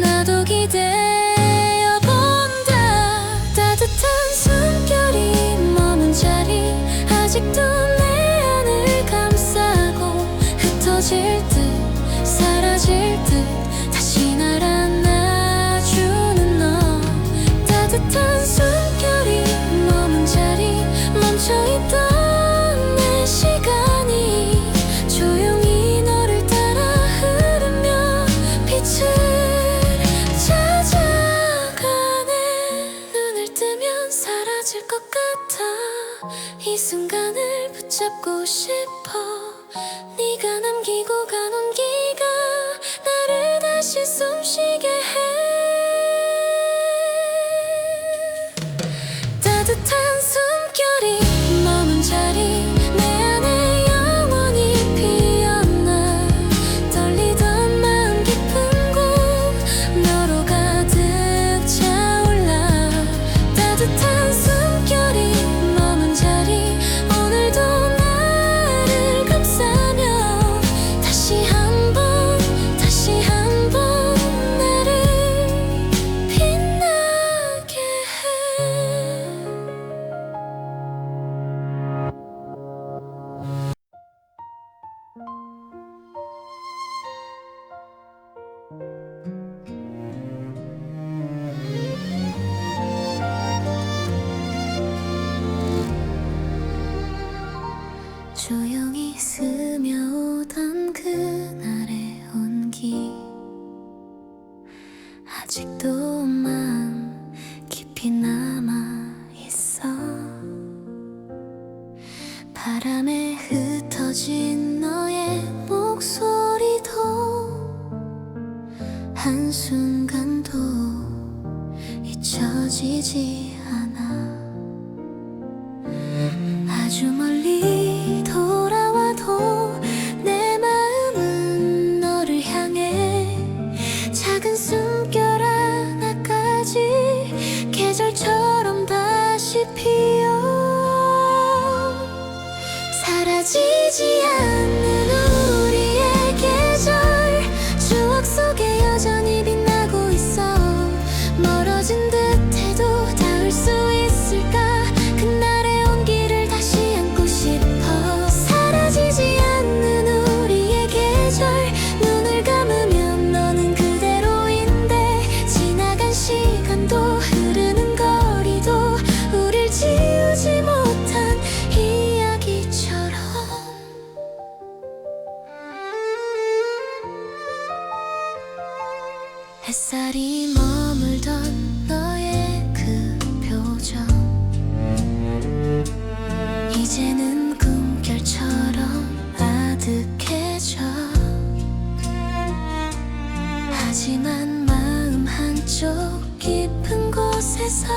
나도 기대어 본다 따뜻한 숨결이 머문 자리 아직도 내 안을 감싸고 흩어질 듯 사라질 듯 다시 날 안아주는 너 따뜻한 숨결이 머문 자리 멈춰있던 내 시간이 조용히 너를 따라 흐르며 빛을 찾아가네 눈을 뜨면 사라질 것 같아 이 순간을 붙잡고 싶어 네가 남기고 간 온기가 나를 다시 숨쉬게 해 따뜻한 숨결이 머문 자리 내 안에 영원히 피어나 떨리던 마음 깊은 곳 너로 가득 차올라 따뜻한 숨결이 머문 자리 오늘도 나를 감싸며 다시 한번 나를 빛나게 해 조용히 스며오던 그날의 온기 아직도 마음 깊이 남아있어 바람에 흩어진 너의 목소리도 한순간도 잊혀지지 않아 사라지지 않는 우리의 계절 추억 속에 여전히 빛나고 있어 멀어진 듯해도 닿을 수 있을까 그날의 온기를 다시 안고 싶어 사라지지 않는 우리의 계절 눈을 감으면 너는 그대로인데 지나간 시간도 흐르는 거리도 우릴 지우지 못한 이야기처럼 햇살이 머물던 너의 그 표정 이제는 꿈결처럼 아득해져 하지만 마음 한쪽 깊은 곳에서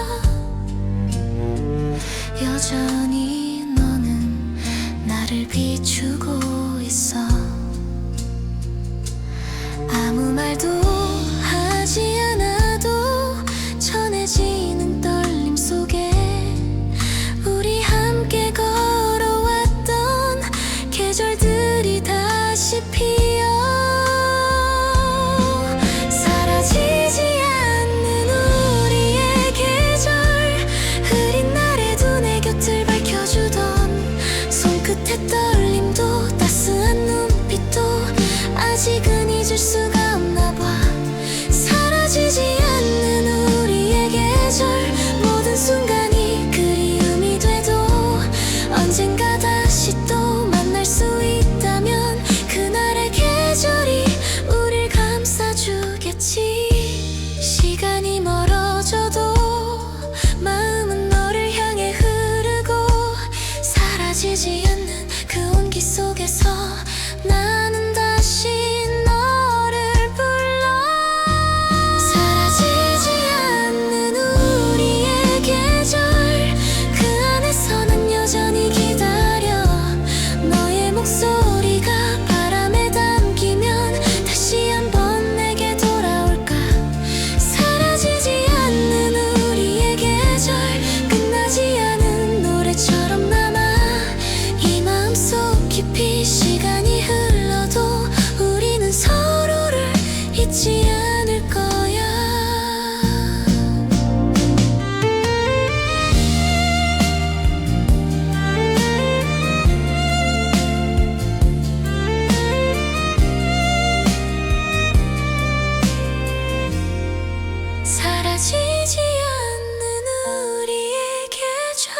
여전히 너는 나를 비추고 있어 아무 말도 하지 않아도 전해지는 떨림 속에 우리 함께 걸어왔던 계절들이 다시 피어 사라지지 않는 우리의 계절 흐린 날에도 내 곁을 밝혀주던 손끝의 떨림도 따스한 눈빛도 아직은 잊을 수가 없나 봐 사라지지 않는 우리의 계절 모든 순간이 그리움이 돼도 언젠가 다시 또 만날 수 있다면 그날의 계절이 우릴 감싸주겠지 시간이 멀어져도 마음은 너를 향해 흐르고 사라지지 않는 그 온기 속에서 나는 다시 너를 불러 사라지지 않는 우리의 계절 그 안에서 난 여전히 기다려 너의 목소리가 바람에 담기면 다시 한번 내게 돌아올까 사라지지 않는 우리의 계절 끝나지 않은 노래처럼 남아 이 마음속 깊이 시간이 흘러도 우리는 서로를 잊지 않을 거야 사라지지 않는 우리의 계절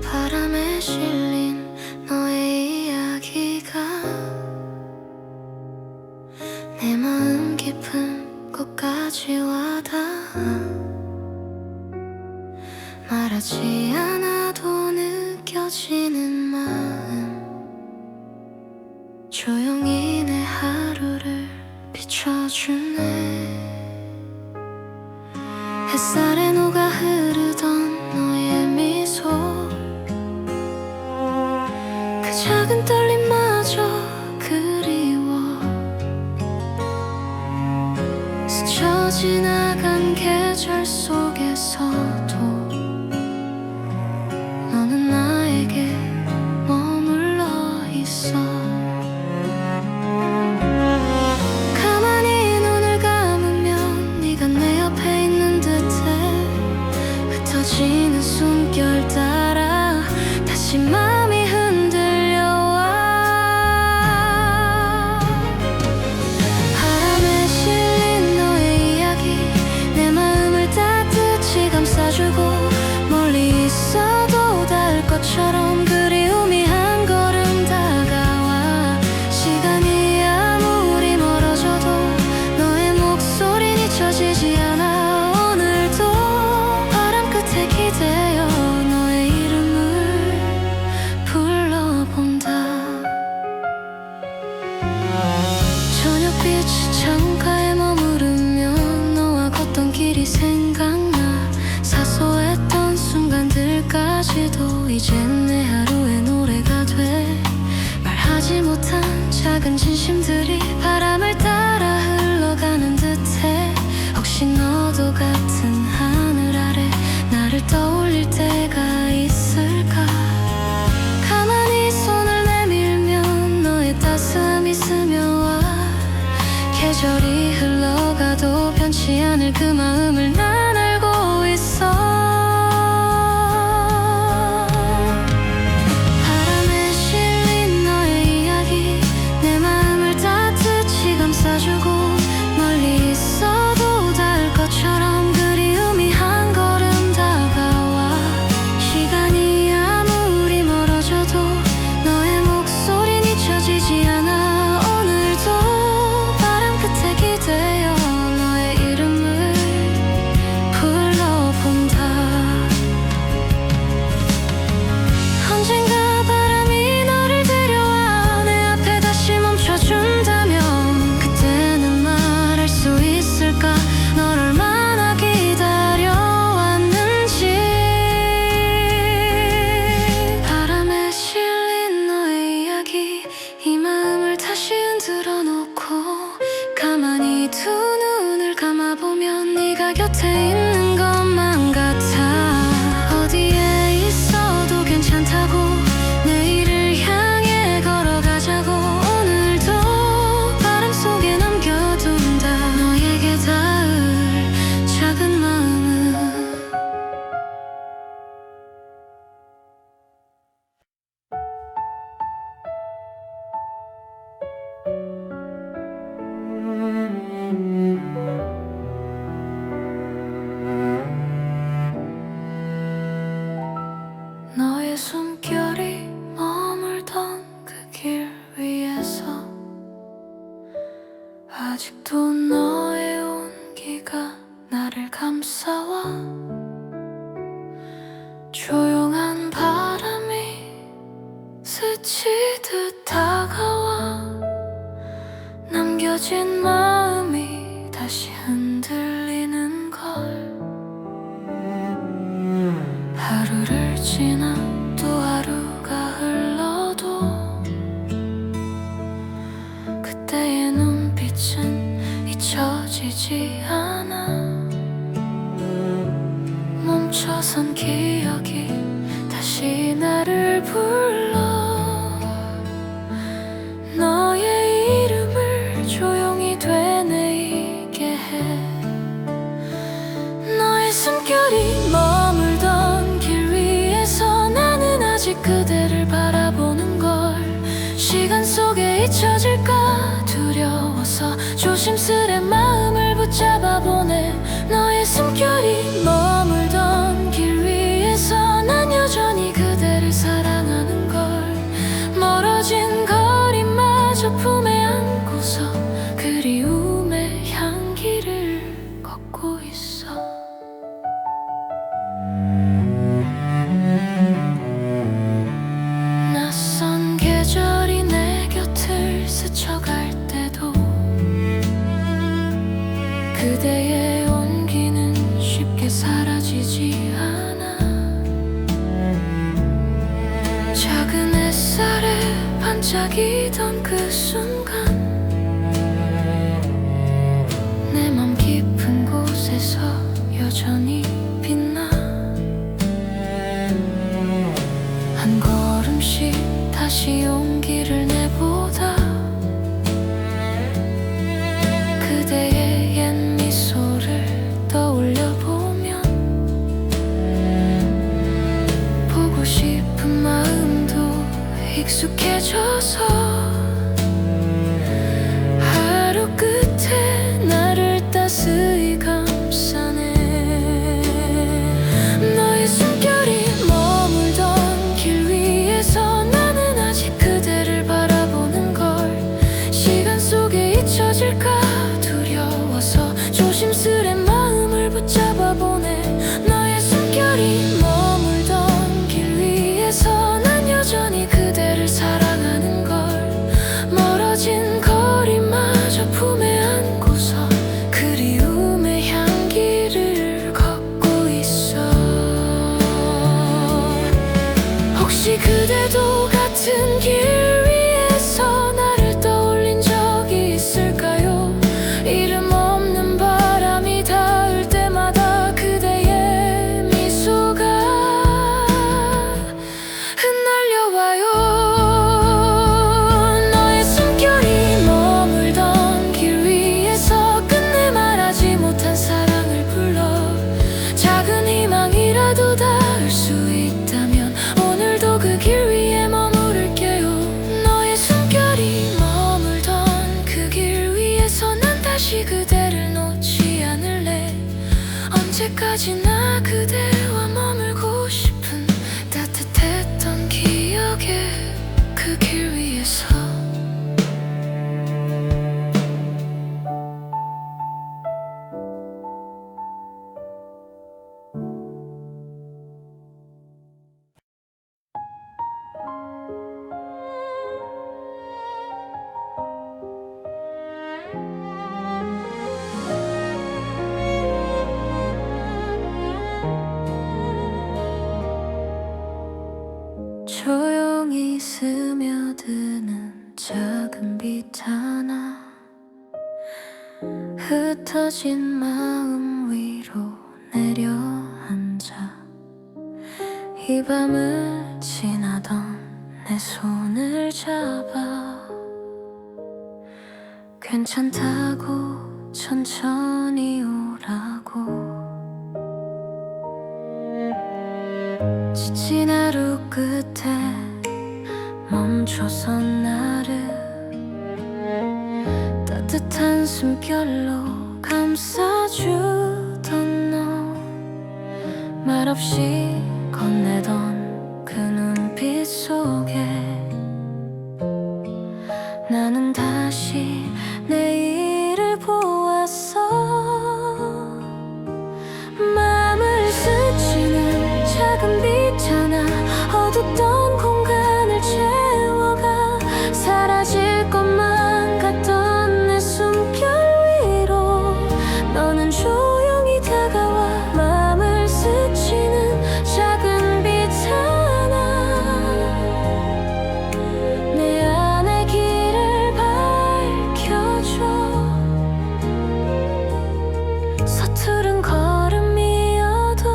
바람에 실린 너의 이야기가 내 마음 깊은 곳까지 와닿아 말하지 않아도 느껴지는 마음 조용히 내 하루를 비춰주네 햇살에 녹아 흐르던 너의 미소 그 작은 떨림마저 그리워 스쳐 지나간 계절 속에서도 너는 나에게 머물러 있어 가만히 눈을 감으면 네가 내 옆에 있는 듯해 흩어지는 숨결 따라 다시 마음이 흔들려와 작은 진심들이 바람을 따라 흘러가는 듯해. 혹시 너도 같은 하늘 아래 나를 떠올릴 때가 있을까? 가만히 손을 내밀면 너의 따스함이 스며와. 계절이 흘러가도 변치 않을 그 마음을 난 알고 있어. 바람에 실린 너의 이야기 내 마음을 따뜻이 감싸주고, 멀리 있어도 닿을 것처럼 그리움이 한 걸음 다가와. 시간이 아무리 멀어져도 너의 목소리는 잊혀지지 않아. 오늘도 바람 끝에 기대어 너의 이름을 불러본다. 언젠가 바람이 너를 데려와 내 앞에 다시 멈춰준다면 그때는 말할 수 있을까? 널 얼마나 기다려왔는지. 바람에 실린 너의 이야기 이 마음을 다시 흔들어 놓고, 가만히 두 눈을 감아보면 네가 곁에 있는 것만 같아. 어디에 있어도 괜찮다고 내일을 향해 걸어가자고. 오늘도 바람 속에 남겨둔다 너에게 닿을 작은 마음을. 너의 숨결이 머물던 그 길 위에서 아직도 너의 온기가 나를 감싸와. 조용한 바람이 스치듯 다가와. 남겨진 마음이 다시 흔들리는 걸. 하루를 지나 또 하루가 흘러도 그때의 눈빛은 잊혀지지 않아. 멈춰선 기억이 다시 나를 불러. 너의 이름을 조용히 되뇌이게 해. 너의 숨결이 머물던 길 위에서 나는 아직 그대를 바라보는 걸. 시간 속에 잊혀질까 두려워서 조심스레 마음을 붙잡아 보내. 너의 숨결이 머물던 길 위에서 난 여전히 그대를 사랑하는 걸. 멀어진 거리마저 품에 안고서 그리움의 향기를 걷고 있어. 낯선 계절이 내 곁을 스쳐갈 때도 그대의 온기는 쉽게 사라지지 않아. 작은 햇살에 반짝이던 그 순간 내 맘 깊은 곳에서 여전히 빛나. 한 걸음씩 다시 용기를 내보다 그대의 옛 미소를 떠올려보면 보고 싶은 마음도 익숙해져서 하루 끝에 나를 따스히 감싸네. 너의 숨결이 머물던 길 위에서 나는 아직 그대를 바라보는 걸. 시간 속에 잊혀질까 두려워서 조심스레 마음을 붙잡아 보내. 너의 숨결이 머물던 길 위에서 난 여전히 그대를 사랑하는 걸. 멀어진 거리마저 품에 안고서 그리움의 향기를 걷고 있어. 혹시 그대도 같은 길 위에서 나를 떠 언제까지나 그대와 머물고 싶은 따뜻했던 기억의 그 길 위에서 조용히 스며드는 작은 빛 하나 흩어진 마음 위로 내려앉아 이 밤을 지나던 내 손을 잡아 괜찮다고 천천히 오라고 지친 하루 끝에 멈춰선 나를 따뜻한 숨결로 감싸주던 너 말없이 건네던 그 눈빛 속에 나는 다시 내일을 보았어 마음을 스치는 작은 빛 하나 어둡던 공간을 채워가 사라질 것만 같던 내 숨결 위로 너는 조용히 다가와 마음을 스치는 작은 빛 하나 내 안의 길을 밝혀줘 서투른 걸음이어도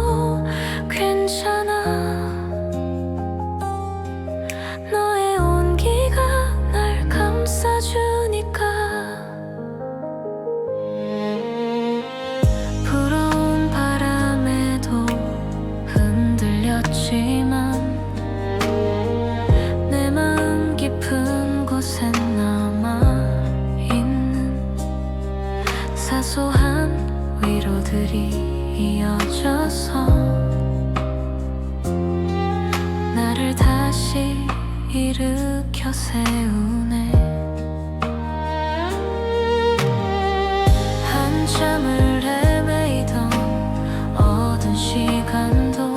괜찮아 너의 온기가 날 감싸주니까 불어온 바람에도 흔들렸지만 내 마음 깊은 곳에 남아있는 사소한 위로들이 이어져서 나를 다시 일으켜 세우네 한참을 헤매이던 어두운 시간도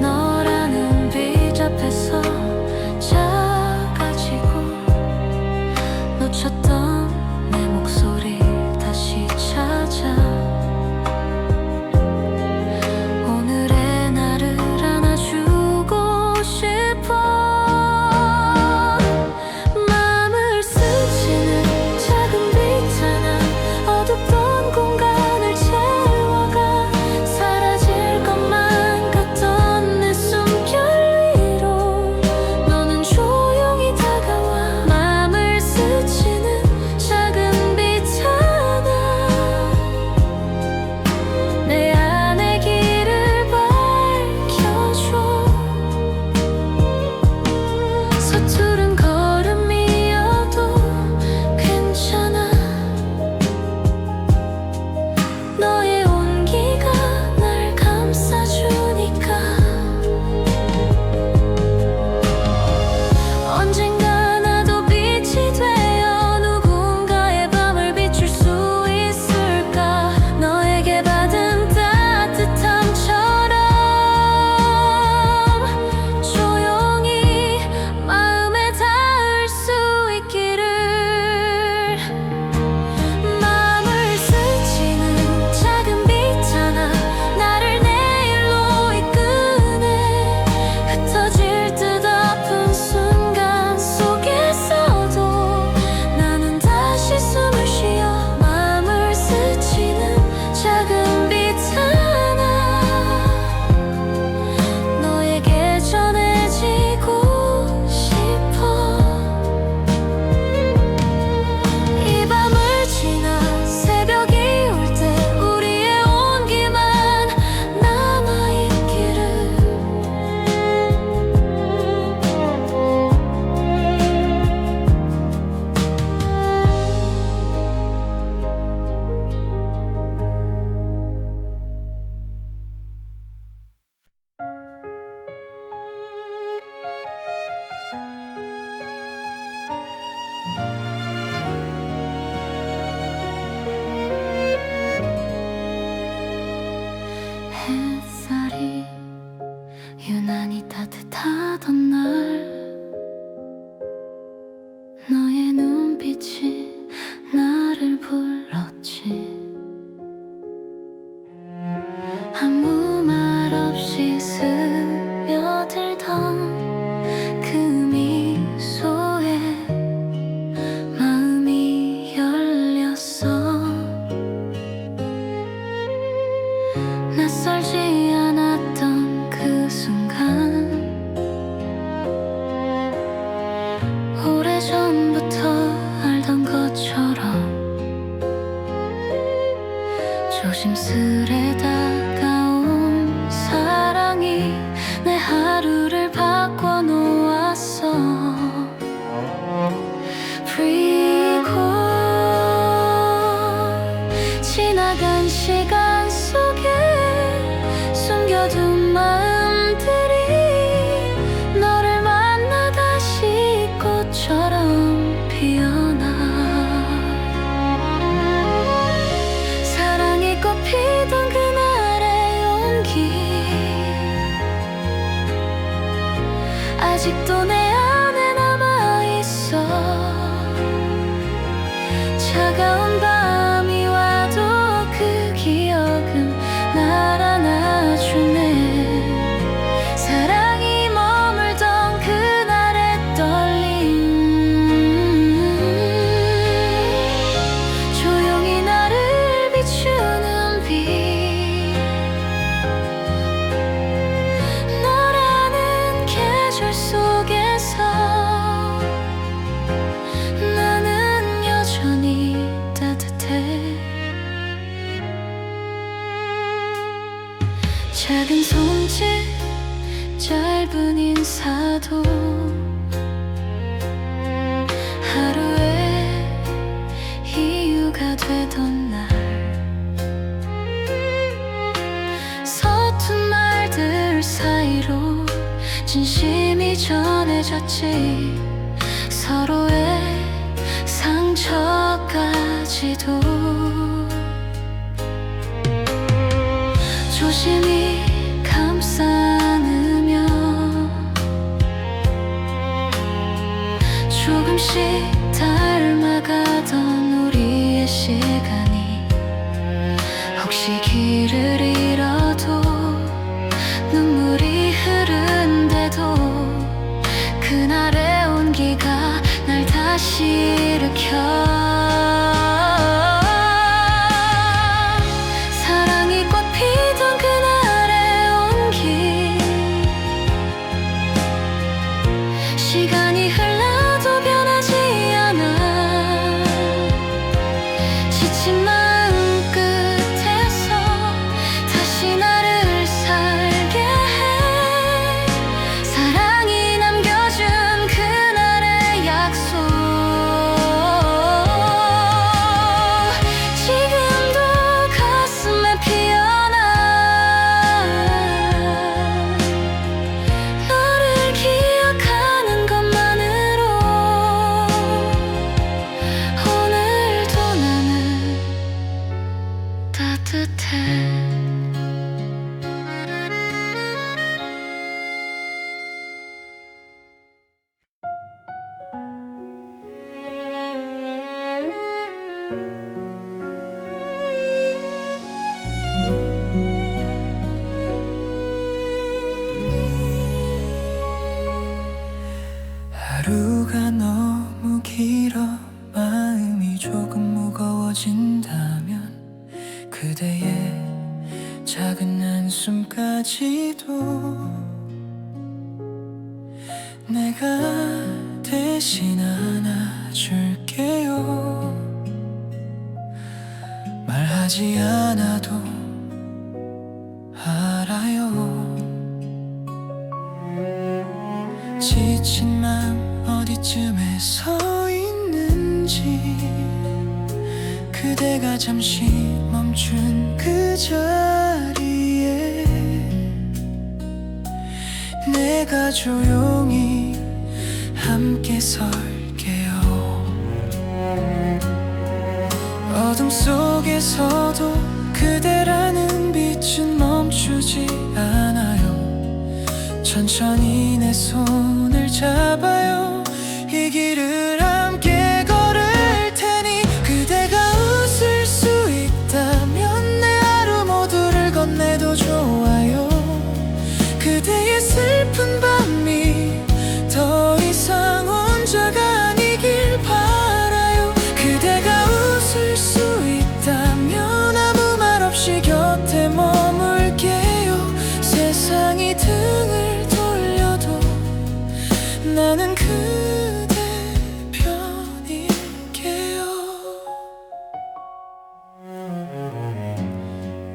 너라는 빛 앞에서 작아지고 놓쳤던 내 목소리 다시 찾아 오늘의 나를 안아주고 싶어 따뜻하던 날 너의 눈빛이 나를 불렀지. 아무 말 없이 스며들던 그 미소에 마음이 열렸어. 낯설지 않았던 그 순간 오래전부터 알던 것처럼 조심스레 다가온 사랑이 내 하루를 바꿔놓았어. 그리고 지나간 시간 속에 숨겨둔 마음들이 너를 만나 다시 꽃처럼 피어나. 사랑이 꽃피던 그날의 용기 아직도 내 안에 남아있어. 차가운 밤이 와도 그 기억은 날 안아주네. 사랑이 머물던 그날의 떨림 조용히 나를 비추는 빛. 너라는 계절 속에서 나는 여전히 따뜻해. 작은 손짓 짧은 인사도 하루의 이유가 되던 날 서툰 말들 사이로 진심이 전해졌지. 서로의 상처까지도 조심히 감싸 안으며 조금씩 닮아가던 우리의 시간이 혹시 길을 잃어도 눈물이 흐른데도 그날의 온기가 날 다시 일으켜. 사랑이 꽃피던 그날의 온기 시간이 흘러도 변하지 않아. 지친 마음 끝에서 다시 나를 살게 해. 사랑이 남겨준 그날의 약속 지금도 가슴에 피어나. 너를 기억하는 것만으로 오늘도 나는 따뜻해. 하루가 너무 길어 마음이 조금 무거워진다면 그대의 작은 한숨까지도 내가 대신 안아줄게요. 말하지 않아도 알아요. 지친 마음 어디쯤에 서 있는지 그대가 잠시 멈춘 그 자리에 내가 조용히 함께 설게요. 어둠 속에서도 그대라는 빛은 멈추지 않아요. 천천히 내 손을 잡아요. 이 길을 함께 걸을 테니 그대가 웃을 수 있다면 내 하루 모두를 건네도 좋아요. 그대의 슬픈 밤이 더 이상 혼자가 아니길 바라요. 그대가 웃을 수 있다면 아무 말 없이 곁에 머물게요. 세상이 등을 돌려도 나는 그대 편일게요.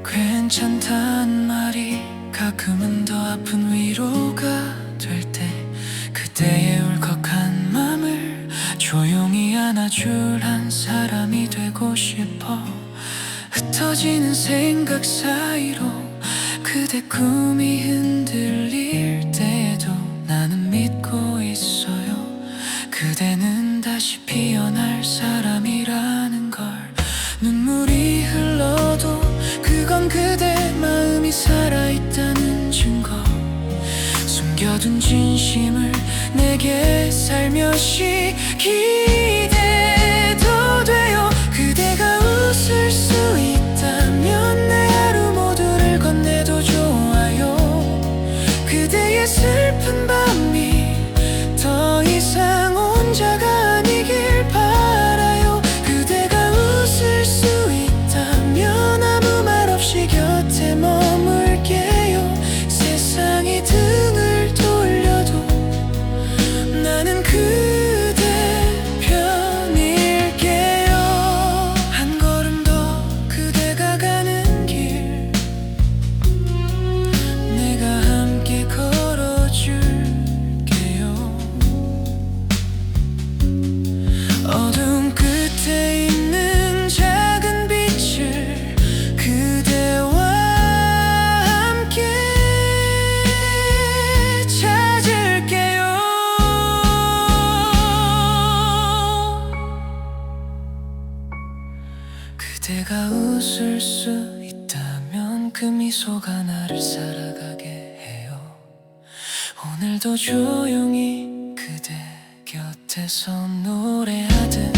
괜찮단 말이 가끔은 더 아픈 위로가 될 때 그대의 울컥한 맘을 조용히 안아줄 한 사람이 되고 싶어. 흩어지는 생각 사이로 그대 꿈이 흔들릴 때에도 나는 믿고 있어요. 그대는 다시 피어날 사람이라는 걸. 눈물이 흘러도 그건 그대 마음이 살아있다는 증거. 숨겨둔 진심을 내게 살며시 기대도 돼요. 그대가 웃을 수 있다면 내 하루 모두를 건네도 좋아요. 그대의 슬픈 밤이 더 이상 혼자가 아니길 바라요. 그대가 웃을 수 있다면 아무 말 없이 곁에 머물게요. 세상이 등을 돌려도 나는 그대 편일게요. 한 걸음 더 그대가 가는 길 내가 함께 걸어줄게요. 어둠 끝에 있는 작은 빛을 그대와 함께 찾을게요. 그대가 웃을 수 있다면 그 미소가 나를 살아가게 해요. 오늘도 조용히 그대 곁에서 노래하듯